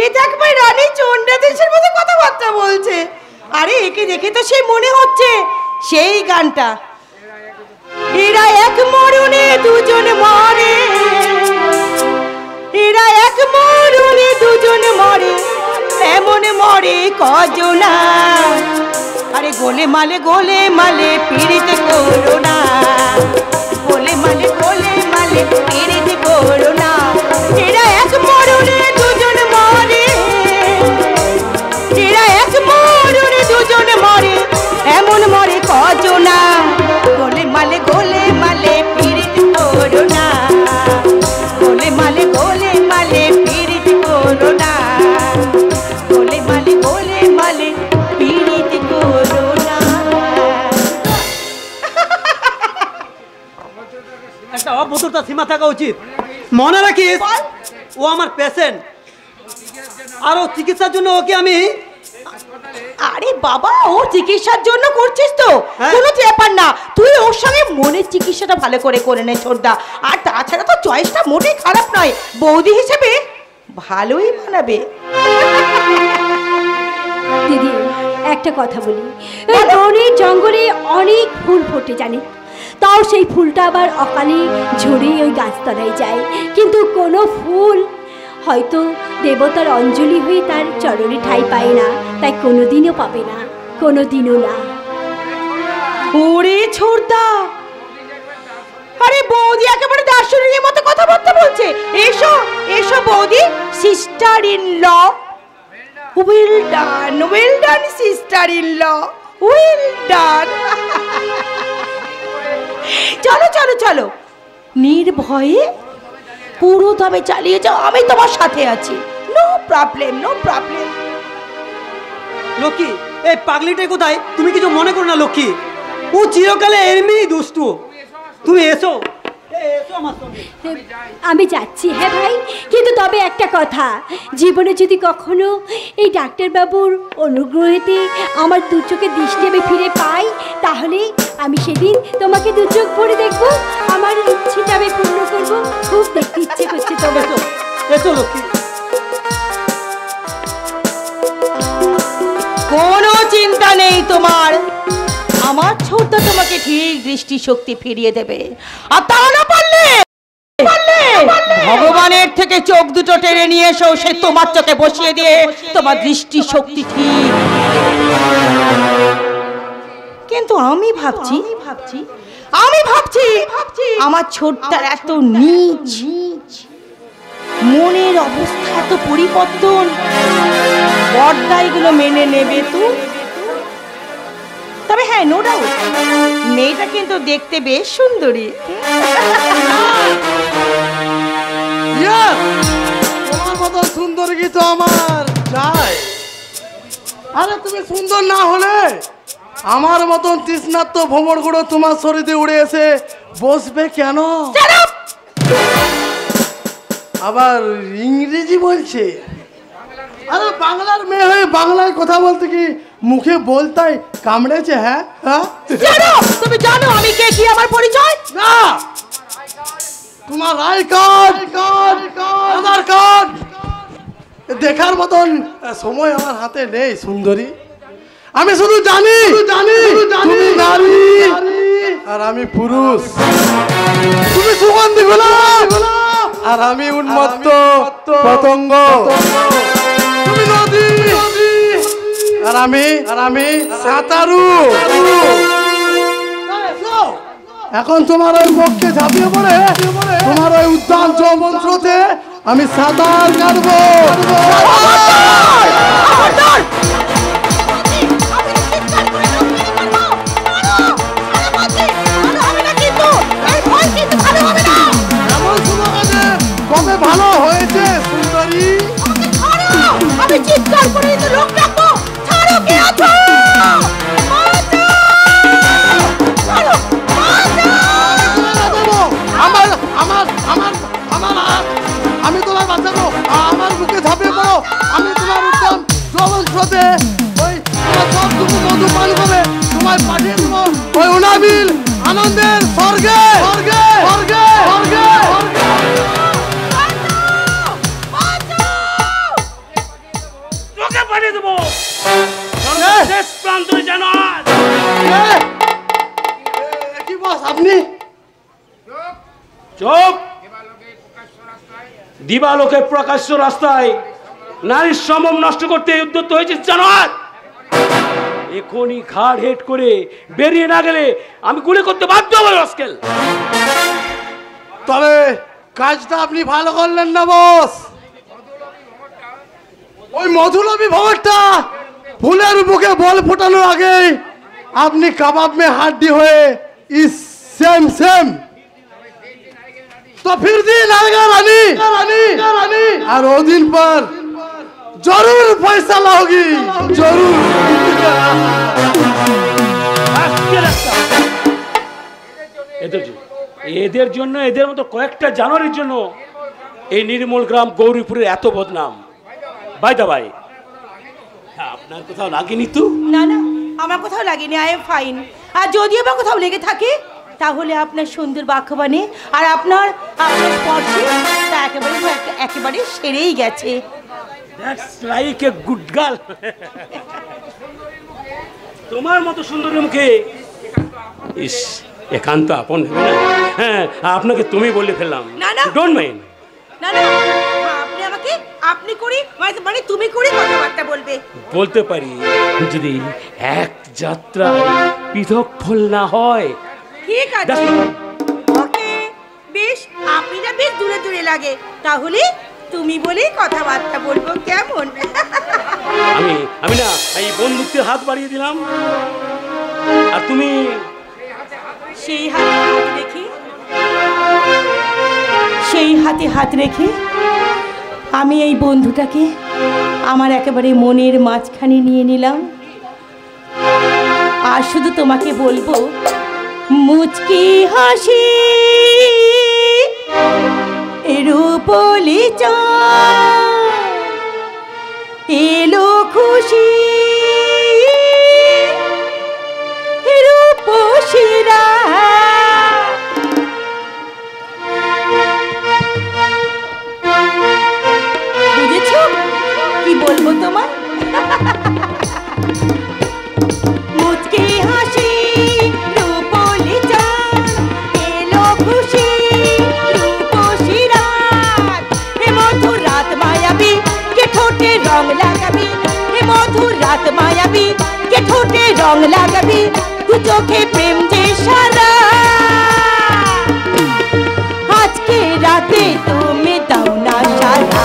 এ দেখ ভাই রানী চণ্ডাদেশের মতো কথাবার্তা বলছে। আরে একে দেখে তো সেই মনে হচ্ছে সেই গানটা, এরা এক মরণে দুজন মরে, এরা এক মরণে দুজন মরে, এমন মরে কজনা। আরে গোলে মালে পিড়িতে করো না, গোলে মালে পিড়িতে করো না। এরা এক মরণে দুজন মরে, এরা এক মরণে দুজন মরে, এমন মরে কজনা। গোলে মালে পিড়িতে করো না, গোলে মালে পিড়িতে করো না, গোলে মালে পিড়িতে করো না। একটা অভদ্রতা সীমা থাকা উচিত। মনে রাখিস, ও আমার পেশেন্ট, আর ও চিকিৎসার জন্য ওকে আমি আরে বাবা, ও চিকিৎসার জন্য করছিস তো, হ্যাঁ। কোনো ব্যাপার না। তুই ওর সঙ্গে মনের চিকিৎসাটা ভালো করে নে ছোটদা। আর তাছাড়া তো চয়েসটা মোটেই খারাপ নয়, বৌদি হিসেবে ভালোই মানাবে। দিদি একটা কথা বলি, এই বনের জঙ্গলে অনেক ফুল ফোটে জানেন, তাও সেই ফুলটা আবার অকালে ঝরে ওই গাছতলায় যায়, কিন্তু কোনো ফুল হয়তো দেবতার অঞ্জলি হয়ে তার চরণে ঠাঁই পায় না, তাই কোনোদিনও পাবে না, কোনোদিনও না। ওরে ছোটদা, আরে বৌদি একেবারে দার্শনিকের মতো কথাবার্তা বলছে। এসো এসো বৌদি, sister in law. Well done sister in law, well done. চলো চলো চলো, নির্ভয়ে পুরো দামে চালিয়ে যাও, আমি তোমার সাথে আছি। No problem, no problem. Lakshmi, এই পাগলিটাই কোথায়? তুমি কিছু মনে করো না লক্ষ্মী, ও চিরকালে এমনি দুষ্টু। তুমি এসো, এসো আমার সঙ্গে। আমি যাচ্ছি হ্যাঁ ভাই, কিন্তু তবে একটা কথা, জীবনে যদি কখনো এই ডাক্তারবাবুর অনুগ্রহেতে আমার দু চোখের দৃষ্টি আমি ফিরে পাই, তাহলে আমি সেদিন তোমাকে দু চোখ ভরে দেখবো, আমার ইচ্ছেটা আমি পূর্ণ করবো। খুব দেখতে ইচ্ছে করছে তোমার। এসো লক্ষ্মী। কোনো চিন্তা নেই তোমার, আমার ছোটদা তোমাকে ঠিক দৃষ্টি শক্তি ফিরিয়ে দেবে। আর তা না পারলে ভগবানের থেকে চোখ দুটো টেনে নিয়ে এসো, সে তোমার চোখে বসিয়ে দিয়ে তোমার দৃষ্টি শক্তি ঠিক। কিন্তু আমি ভাবছি আমার ছোটদার এত নীচ মনের অবস্থা, এত পরিবর্তন, বড়দা এগুলো মেনে নেবে তো? তবে হ্যাঁ, নো ডাউট মেয়েটা কিন্তু দেখতে বেশ সুন্দরী। তোমার মতো সুন্দর কি তো আমার চাই? আরে তুমি সুন্দর না হলে আমার মতন তৃষ্ণার্ত ভ্রমণগুলো তোমার শরীরে উড়ে এসে বসবে কেন? আবার ইংরেজি বলছে। আরে বাংলার মেয়ে হয়ে বাংলায় কথা বলতে কি মুখে বলতাই কামড়েছে? হ্যাঁ হ্যাঁ, তুমি জানো আমি কে, কি আমার পরিচয়? না, তোমার আই কার্ড, আধার কার্ড দেখার মতন সময় আমার হাতে নেই সুন্দরী। আমি শুধু জানি তুমি নারী আর আমি পুরুষ। তুমি সুগন্ধি গোলাপ আর আমি উন্মত্ত পতঙ্গ। তুমি নদী আর আমি সাঁতারু। এখন তোমার ওই পক্ষে ঝাঁপিয়ে পড়ে তোমার ওই উদ্যান যৌবন স্রোতে আমি সাঁতার কাটবো। কবে ভালো হয়েছে সুন্দরী? আমি চিৎকার করে তো লোক রাখবো। ছাড়ো, কে আছো? আমি তোমার বাঁচাবো, আমার বুকে ঝাঁপিয়ে পড়ো। আমি তোমার উদ্যান যৌবন স্রোতে ওই তোমার সব দুঃখ মধু পান করে তোমায় পাঠিয়ে দেবো ওই অনাবিল আনন্দের স্বর্গে। স্বর্গে স্বর্গে স্বর্গে তোকে পাঠিয়ে দেবো শেষ প্রান্ত জানো। কি বস আপনি? চুপ! দিবালোকে প্রকাশ্য রাস্তায় নারীর সম্ভব নষ্ট করতে উদ্যত হয়েছে জানোয়ার। এখনই ঘাড় হেট করে বেরিয়ে না গেলে আমি গুলি করতে বাধ্য হবো রাস্কেল। তবে কাজটা আপনি ভালো করলেন না বস। ওই মধুলবী ভবনটা ফুলের বুকে বল ফোটানোর আগে আপনি কাবাব মে হাড্ডি হয়ে ইস সেম সেম तो फिर दिन आएगा रानी, और वो दिन पर जरूर फैसला होगी, जरूर। এদের জন্য, এদের মতো কয়েকটা জানোয়ারের জন্য এই নির্মল গ্রাম গৌরীপুরের এত বদনাম। বাই দা ভাই, আপনার কোথাও লাগেনি তো? না না, আমার কোথাও লাগেনি, আই এম ফাইন। আর যদি আমার কোথাও লেগে থাকে তাহলে আপনার সুন্দর বাক্যবাণী আর আপনার আপনার স্পর্শে তা একেবারে সেরেই গেছে। That's like a good girl. তোমার মতো সুন্দরের মুখে ইস একান্ত আপন হবে না। হ্যাঁ, আপনাকে তুমি বলে ফেললাম। না না, ডোন্ট মাইন্ড। না না, আপনি আমাকে আপনি করি মানে তুমি করি কথাবার্তা বলবে। বলতে পারি, যদি এক যাত্রায় পৃথক ফল না হয়। ঠিক আছে, ওকে, বেশ, আপনি না বেশ দূরে দূরে লাগে, তাহলে তুমি বলেই কথাবার্তা বলবো, কেমন? আমি না এই বন্ধুত্বের হাত বাড়িয়ে দিলাম, আর তুমি সেই হাতে হাত রেখে আমি এই বন্ধুটাকে আমার একেবারে মনের মাঝখানে নিয়ে নিলাম। আর শুধু তোমাকে বলবো, মুচকি হাসি রূপলি চাঁদ এলো খুশি রূপসীরা। বুঝেছো কি বলবো তোমার? মুচকি হাসি রূপলি চাঁদ এলো খুশি রূপসী রাত, হে মধুর রাত মায়াবী কে ঠোঁটে রং লাগাবি, হে মধুর রাত মায়াবী কে ঠোঁটে রং লাগাবি, তু চোখে প্রেম যে সারা। আজকে রাতে তুমি দাও না সারা,